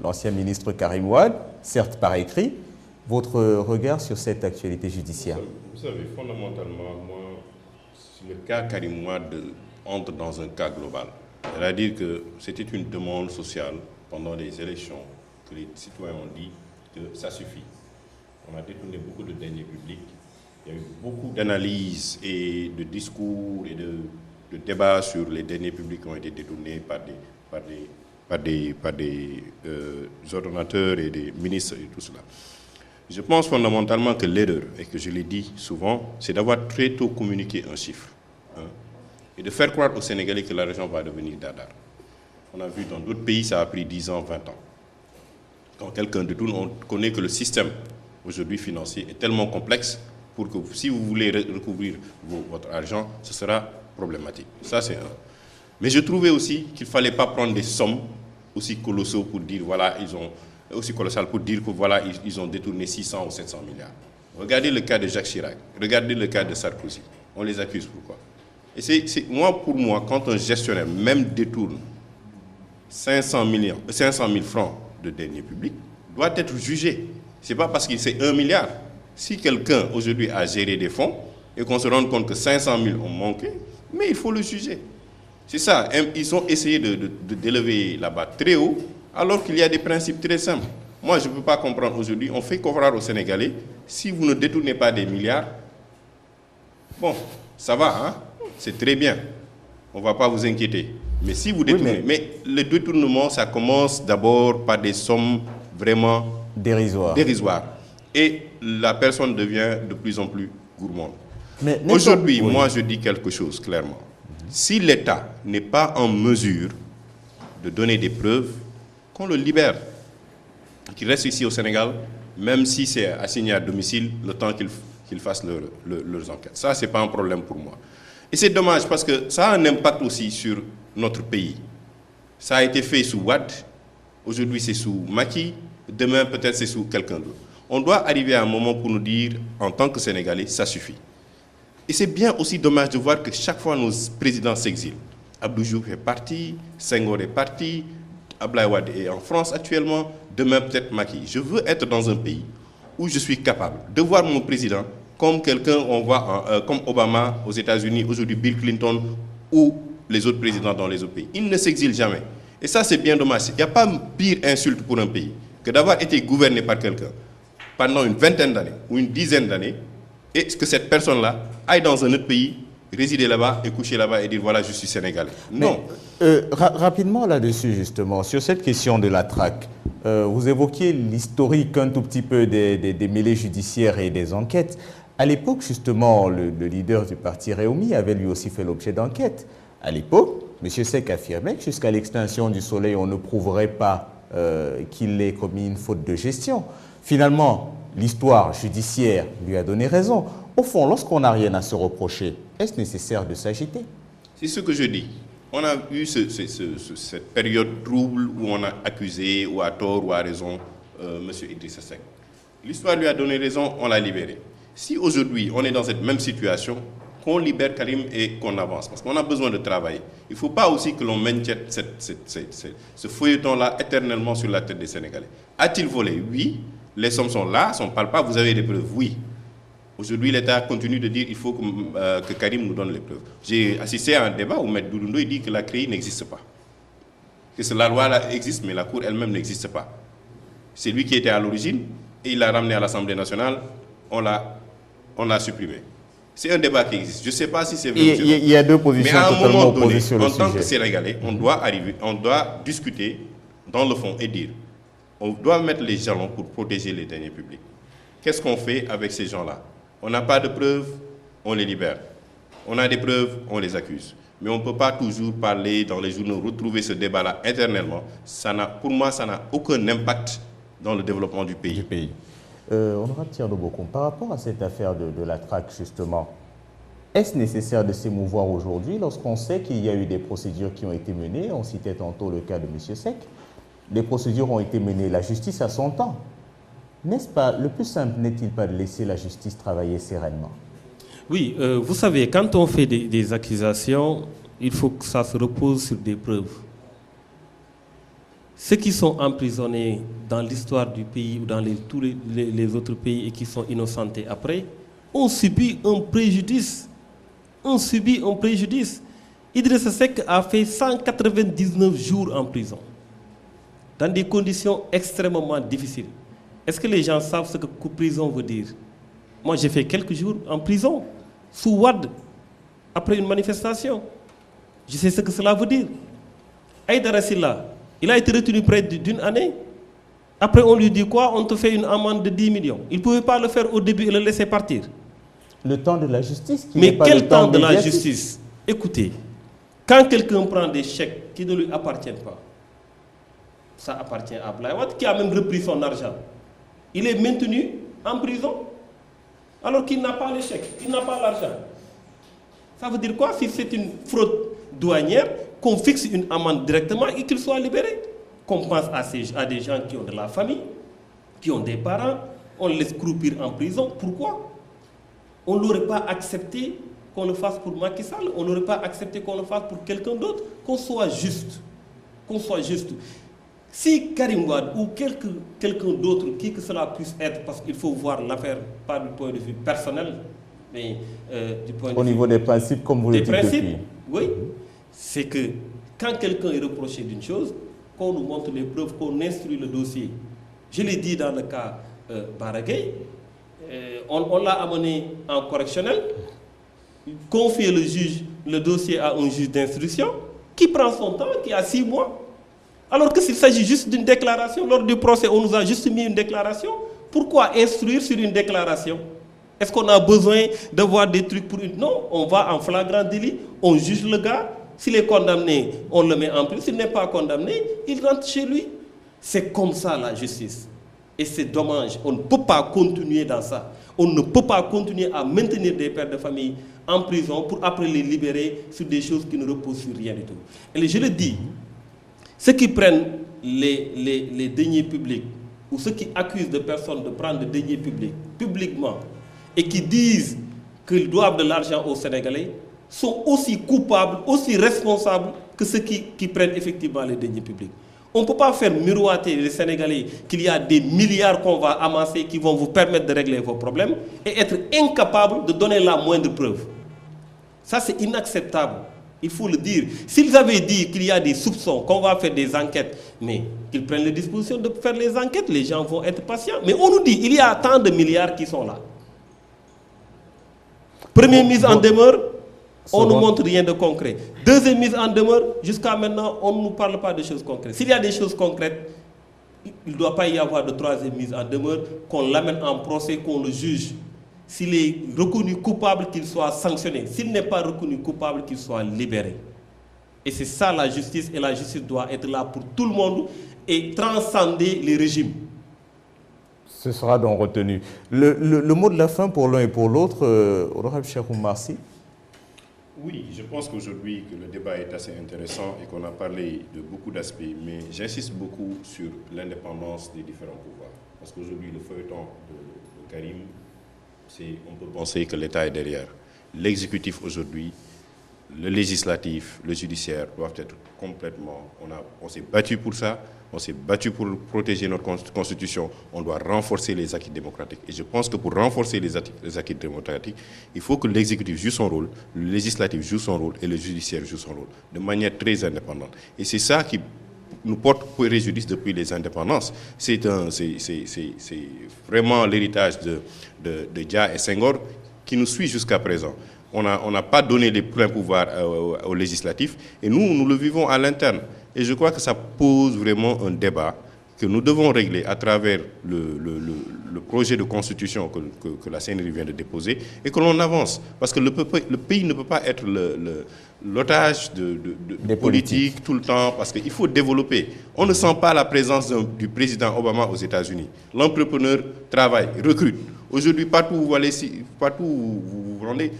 l'ancien ministre Karim Wade, certes par écrit. Votre regard sur cette actualité judiciaire? Vous savez, fondamentalement, moi, le cas Karim Wade entre dans un cas global. C'est-à-dire que c'était une demande sociale pendant les élections que les citoyens ont dit que ça suffit. On a détourné beaucoup de deniers publics. Il y a eu beaucoup d'analyses et de discours et de débats sur les deniers publics qui ont été détournés par des ordonnateurs et des ministres et tout cela. Je pense fondamentalement que l'erreur, et que je l'ai dit souvent, c'est d'avoir très tôt communiqué un chiffre. Et de faire croire aux Sénégalais que la région va devenir Dadaar. On a vu dans d'autres pays, ça a pris 10 ans, 20 ans. Quand quelqu'un détourne, on connaît que le système aujourd'hui financier est tellement complexe pour que si vous voulez recouvrir votre argent, ce sera problématique. Ça, c'est un. Mais je trouvais aussi qu'il ne fallait pas prendre des sommes aussi colossales pour dire, voilà, ils ont détourné 600 ou 700 milliards. Regardez le cas de Jacques Chirac, regardez le cas de Sarkozy. On les accuse pourquoi? Et pour moi, quand un gestionnaire même détourne 500 000 francs de deniers publics, doit être jugé. Ce n'est pas parce qu'il c'est 1 milliard. Si quelqu'un aujourd'hui a géré des fonds et qu'on se rend compte que 500 000 ont manqué, mais il faut le juger. C'est ça, ils ont essayé d'élever la barre très haut, alors qu'il y a des principes très simples. Moi, je ne peux pas comprendre aujourd'hui, on fait croire aux Sénégalais, si vous ne détournez pas des milliards, bon, ça va, hein? C'est très bien. On ne va pas vous inquiéter. Mais si vous détournez... mais le détournement, ça commence d'abord par des sommes vraiment... dérisoires. Et la personne devient de plus en plus gourmande. Aujourd'hui, moi, je dis quelque chose clairement. Si l'État n'est pas en mesure de donner des preuves, qu'on le libère. Qu'il reste ici au Sénégal, même si c'est assigné à domicile, le temps qu'ils fassent leurs enquêtes. Ça, ce n'est pas un problème pour moi. Et c'est dommage parce que ça a un impact aussi sur notre pays. Ça a été fait sous Wade, aujourd'hui c'est sous Macky, demain peut-être c'est sous quelqu'un d'autre. On doit arriver à un moment pour nous dire, en tant que Sénégalais, ça suffit. Et c'est bien aussi dommage de voir que chaque fois nos présidents s'exilent. Abdou Diouf est parti, Senghor est parti, Abdoulaye Wade est en France actuellement, demain peut-être Macky. Je veux être dans un pays où je suis capable de voir mon président comme quelqu'un, on voit comme Obama aux États-Unis, aujourd'hui Bill Clinton ou les autres présidents dans les autres pays. Ils ne s'exilent jamais. Et ça, c'est bien dommage. Il n'y a pas pire insulte pour un pays que d'avoir été gouverné par quelqu'un pendant une vingtaine d'années ou une dizaine d'années et que cette personne-là aille dans un autre pays, résider là-bas et coucher là-bas et dire voilà, je suis sénégalais. Non. Rapidement là-dessus, justement, sur cette question de la traque, vous évoquiez l'historique un tout petit peu des mêlées judiciaires et des enquêtes. À l'époque, justement, le leader du parti Réumi avait lui aussi fait l'objet d'enquêtes. À l'époque, M. Seck affirmait que jusqu'à l'extinction du soleil, on ne prouverait pas qu'il ait commis une faute de gestion. Finalement, l'histoire judiciaire lui a donné raison. Au fond, lorsqu'on n'a rien à se reprocher, est-ce nécessaire de s'agiter? C'est ce que je dis. On a eu cette période trouble où on a accusé, ou à tort, ou à raison, M. Idrissa Seck. L'histoire lui a donné raison, on l'a libéré. Si aujourd'hui, on est dans cette même situation, qu'on libère Karim et qu'on avance, parce qu'on a besoin de travailler. Il ne faut pas aussi que l'on maintienne ce feuilleton-là éternellement sur la tête des Sénégalais. A-t-il volé? Oui. Les sommes sont là, sont palpables, vous avez des preuves? Oui. Aujourd'hui, l'État continue de dire qu'il faut que Karim nous donne les preuves. J'ai assisté à un débat où M. Doudou Ndoye dit que la CREI n'existe pas. Que la loi là existe, mais la Cour elle-même n'existe pas. C'est lui qui était à l'origine et il l'a ramené à l'Assemblée nationale, on l'a supprimé. C'est un débat qui existe. Je ne sais pas si c'est vrai. Il y a deux positions totalement opposées sur le sujet. En tant que Sénégalais, on doit discuter dans le fond et dire, on doit mettre les jalons pour protéger les deniers publics. Qu'est-ce qu'on fait avec ces gens-là? On n'a pas de preuves, on les libère. On a des preuves, on les accuse. Mais on ne peut pas toujours parler dans les journaux, retrouver ce débat-là éternellement. Pour moi, ça n'a aucun impact dans le développement du pays. Honorable Thierno Bokoum, par rapport à cette affaire de la traque, justement, est-ce nécessaire de s'émouvoir aujourd'hui lorsqu'on sait qu'il y a eu des procédures qui ont été menées? On citait tantôt le cas de M. Seck. Les procédures ont été menées, la justice a son temps. N'est-ce pas, le plus simple n'est-il pas de laisser la justice travailler sereinement? Oui, vous savez, quand on fait des accusations, il faut que ça se repose sur des preuves. Ceux qui sont emprisonnés dans l'histoire du pays ou dans tous les autres pays et qui sont innocentés après, ont subi un préjudice. Idrissa Seck a fait 199 jours en prison, dans des conditions extrêmement difficiles. Est-ce que les gens savent ce que prison veut dire? Moi, j'ai fait quelques jours en prison, sous Wade, après une manifestation. Je sais ce que cela veut dire. Aïdara Sylla, il a été retenu près d'une année. Après, on lui dit quoi? On te fait une amende de 10 millions. Il ne pouvait pas le faire au début et le laisser partir. Le temps de la justice qui Mais n'est pas quel le temps de la médiatique. justice? Écoutez, quand quelqu'un prend des chèques qui ne lui appartiennent pas, ça appartient à Abdoulaye Wade qui a même repris son argent. Il est maintenu en prison alors qu'il n'a pas les chèques, il n'a pas l'argent. Ça veut dire quoi? Si c'est une fraude douanière, qu'on fixe une amende directement et qu'il soit libéré. Qu'on pense à des gens qui ont de la famille, qui ont des parents, on les laisse croupir en prison. Pourquoi? On n'aurait pas accepté qu'on le fasse pour Macky Sall, on n'aurait pas accepté qu'on le fasse pour quelqu'un d'autre, qu'on soit juste. Si Karim Wade ou quelqu'un d'autre, qui que cela puisse être, parce qu'il faut voir l'affaire pas du point de vue personnel, mais du point de vue... Au niveau des principes, comme vous le dites depuis. Oui, c'est que quand quelqu'un est reproché d'une chose, qu'on nous montre les preuves, qu'on instruit le dossier. Je l'ai dit dans le cas Baragay, on l'a amené en correctionnel, confier le dossier à un juge d'instruction, qui prend son temps, qui a 6 mois. Alors que s'il s'agit juste d'une déclaration, lors du procès, on nous a juste mis une déclaration. Pourquoi instruire sur une déclaration? Est-ce qu'on a besoin de voir des trucs pour une... Non, on va en flagrant délit, on juge le gars. S'il est condamné, on le met en prison. S'il n'est pas condamné, il rentre chez lui. C'est comme ça la justice. Et c'est dommage. On ne peut pas continuer dans ça. On ne peut pas continuer à maintenir des pères de famille en prison pour après les libérer sur des choses qui ne reposent sur rien du tout. Et je le dis, ceux qui prennent les deniers publics ou ceux qui accusent des personnes de prendre des deniers publics publiquement et qui disent qu'ils doivent de l'argent aux Sénégalais sont aussi coupables, aussi responsables que ceux qui prennent effectivement les deniers publics. On ne peut pas faire miroiter les Sénégalais qu'il y a des milliards qu'on va amasser qui vont vous permettre de régler vos problèmes et être incapable de donner la moindre preuve. Ça, c'est inacceptable. Il faut le dire. S'ils avaient dit qu'il y a des soupçons, qu'on va faire des enquêtes, mais qu'ils prennent les dispositions de faire les enquêtes, les gens vont être patients. Mais on nous dit qu'il y a tant de milliards qui sont là. Première mise en demeure, on ne nous montre rien de concret. Deuxième mise en demeure, jusqu'à maintenant, on ne nous parle pas de choses concrètes. S'il y a des choses concrètes, il ne doit pas y avoir de troisième mise en demeure, qu'on l'amène en procès, qu'on le juge. S'il est reconnu coupable, qu'il soit sanctionné. S'il n'est pas reconnu coupable, qu'il soit libéré. Et c'est ça la justice, et la justice doit être là pour tout le monde et transcender les régimes. Ce sera donc retenu. Le mot de la fin pour l'un et pour l'autre, Honorable Cheikh Oumar Sy. Oui, je pense qu'aujourd'hui que le débat est assez intéressant et qu'on a parlé de beaucoup d'aspects, mais j'insiste beaucoup sur l'indépendance des différents pouvoirs. Parce qu'aujourd'hui, le feuilleton de Karim, on peut penser que l'État est derrière. L'exécutif aujourd'hui, le législatif, le judiciaire doivent être complètement... On s'est battu pour ça, on s'est battu pour protéger notre constitution, on doit renforcer les acquis démocratiques. Et je pense que pour renforcer les acquis démocratiques, il faut que l'exécutif joue son rôle, le législatif joue son rôle et le judiciaire joue son rôle, de manière très indépendante. Et c'est ça qui nous porte préjudice depuis les indépendances. C'est vraiment l'héritage de Dia et Senghor qui nous suit jusqu'à présent. On n'a pas donné les pleins pouvoirs au législatif et nous le vivons à l'interne. Et je crois que ça pose vraiment un débat que nous devons régler à travers le projet de constitution que la CNRI vient de déposer et que l'on avance. Parce que le pays ne peut pas être l'otage de politiques tout le temps, parce qu'il faut développer. On ne sent pas la présence du président Obama aux États-Unis. L'entrepreneur travaille, recrute. Aujourd'hui, partout où vous vous rendez,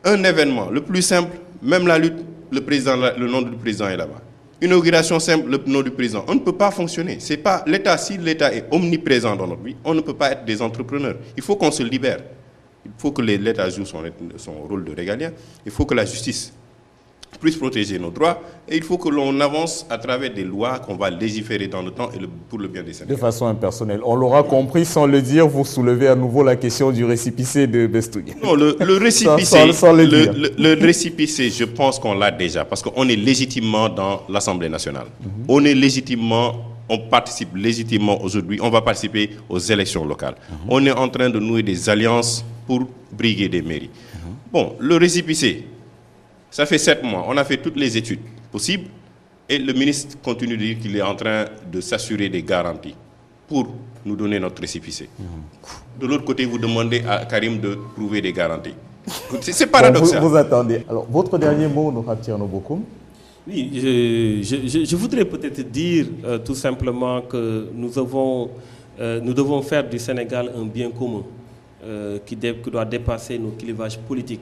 un événement, le plus simple, même la lutte, le nom du président est là-bas. Inauguration simple, le nom du président. On ne peut pas fonctionner. C'est pas l'État. Si l'État est omniprésent dans notre vie, on ne peut pas être des entrepreneurs. Il faut qu'on se libère. Il faut que l'État joue son rôle de régalien. Il faut que la justice puisse protéger nos droits. Et il faut que l'on avance à travers des lois qu'on va légiférer dans le temps et pour le bien des Sénégalais. De façon impersonnelle. On l'aura compris, sans le dire, vous soulevez à nouveau la question du récipicé de Bestouni. Non, le récipicé, sans le dire. Le récipicé, je pense qu'on l'a déjà, parce qu'on est légitimement dans l'Assemblée nationale. On participe légitimement aujourd'hui, on va participer aux élections locales. On est en train de nouer des alliances pour briguer des mairies. Bon, le récipicé, ça fait 7 mois, on a fait toutes les études possibles et le ministre continue de dire qu'il est en train de s'assurer des garanties pour nous donner notre récipicé. De l'autre côté, vous demandez à Karim de prouver des garanties. C'est paradoxal. Bon, vous attendez. Alors, votre dernier mot, Nourhat Thierno Bokoum? Oui, je voudrais peut-être dire tout simplement que nous devons faire du Sénégal un bien commun qui doit dépasser nos clivages politiques.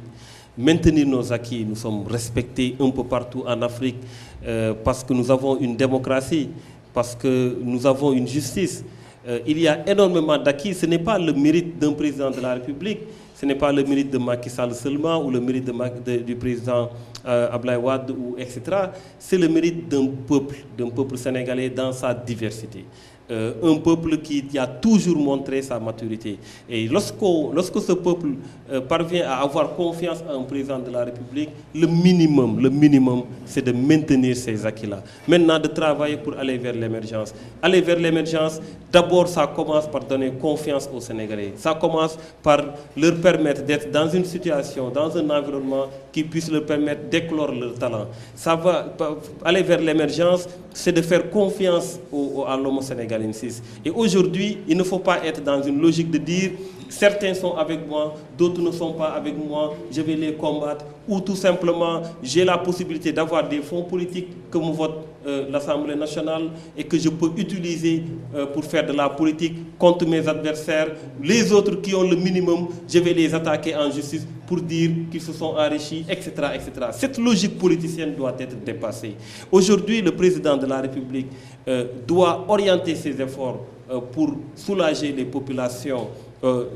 Maintenir nos acquis, nous sommes respectés un peu partout en Afrique parce que nous avons une démocratie, parce que nous avons une justice. Il y a énormément d'acquis. Ce n'est pas le mérite d'un président de la République, ce n'est pas le mérite de Macky Sall seulement ou le mérite du président Abdoulaye Wade, etc. C'est le mérite d'un peuple sénégalais dans sa diversité. Un peuple qui a toujours montré sa maturité. Et lorsque ce peuple parvient à avoir confiance en un président de la République, le minimum, c'est de maintenir ces acquis-là. Maintenant, de travailler pour aller vers l'émergence. Aller vers l'émergence, d'abord, ça commence par donner confiance aux Sénégalais. Ça commence par leur permettre d'être dans une situation, dans un environnement qui puisse leur permettre d'éclore leur talent. Ça va aller vers l'émergence, c'est de faire confiance à l'homme sénégalais. Et aujourd'hui, il ne faut pas être dans une logique de dire certains sont avec moi, d'autres ne sont pas avec moi, je vais les combattre, ou tout simplement j'ai la possibilité d'avoir des fonds politiques que me vote l'Assemblée nationale et que je peux utiliser pour faire de la politique contre mes adversaires. Les autres qui ont le minimum, je vais les attaquer en justice pour dire qu'ils se sont enrichis, etc., etc. Cette logique politicienne doit être dépassée. Aujourd'hui, le président de la République doit orienter ses efforts pour soulager les populations.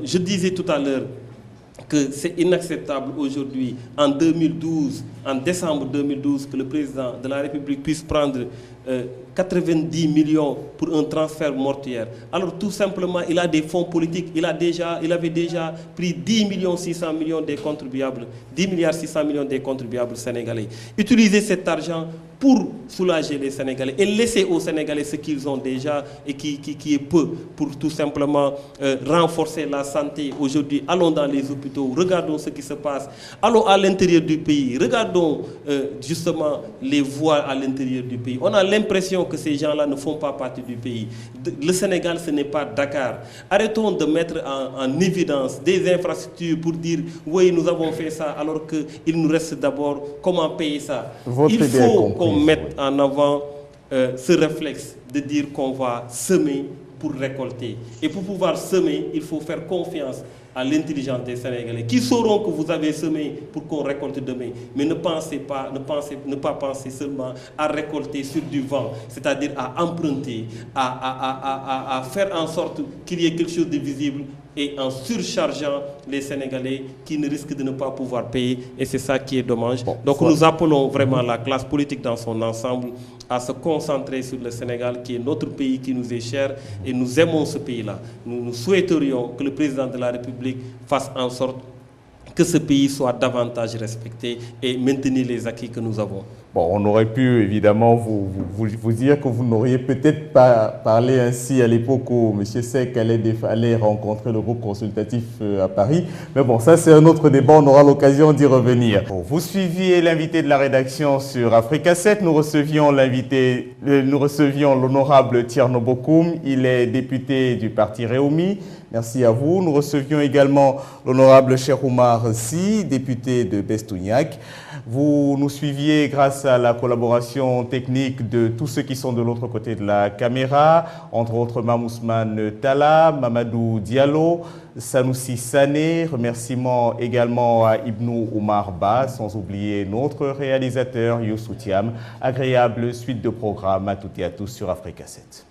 Je disais tout à l'heure que c'est inacceptable aujourd'hui, en décembre 2012, que le président de la République puisse prendre 90 millions pour un transfert mortuaire. Alors tout simplement, il a des fonds politiques, il avait déjà pris 10 millions 600 millions des contribuables, 10 milliards 600 millions des contribuables sénégalais. Utiliser cet argent pour soulager les Sénégalais et laisser aux Sénégalais ce qu'ils ont déjà et qui est peu, pour tout simplement renforcer la santé. Aujourd'hui, allons dans les hôpitaux, regardons ce qui se passe, allons à l'intérieur du pays, regardons justement les voies à l'intérieur du pays. On a l'impression que ces gens-là ne font pas partie du pays. Le Sénégal, ce n'est pas Dakar. Arrêtons de mettre en évidence des infrastructures pour dire oui, nous avons fait ça, alors qu'il nous reste d'abord comment payer ça. Il faut qu'on mette en avant ce réflexe de dire qu'on va semer pour récolter. Et pour pouvoir semer, il faut faire confiance à l'intelligence des Sénégalais, qui sauront que vous avez semé pour qu'on récolte demain. Mais ne pas penser seulement à récolter sur du vent, c'est-à-dire à emprunter, à faire en sorte qu'il y ait quelque chose de visible et en surchargeant les Sénégalais qui ne risquent de ne pas pouvoir payer. Et c'est ça qui est dommage. Donc nous appelons vraiment la classe politique dans son ensemble à se concentrer sur le Sénégal, qui est notre pays, qui nous est cher, et nous aimons ce pays-là. Nous souhaiterions que le président de la République fasse en sorte que ce pays soit davantage respecté et maintenir les acquis que nous avons. Bon, on aurait pu évidemment vous dire que vous n'auriez peut-être pas parlé ainsi à l'époque où M. Seck allait rencontrer le groupe consultatif à Paris. Mais bon, ça c'est un autre débat, on aura l'occasion d'y revenir. Bon, vous suiviez l'invité de la rédaction sur Africa 7. Nous recevions l'honorable Thierno Bokoum. Il est député du parti Réumi. Merci à vous. Nous recevions également l'honorable Cheikh Oumar Sy, député de Bestouniac. Vous nous suiviez grâce à la collaboration technique de tous ceux qui sont de l'autre côté de la caméra, entre autres Mamousman Tala, Mamadou Diallo, Sanoussi Sané. Remerciements également à Ibnou Oumar Ba, sans oublier notre réalisateur Youssou Thiam. Agréable suite de programme à toutes et à tous sur Africa 7.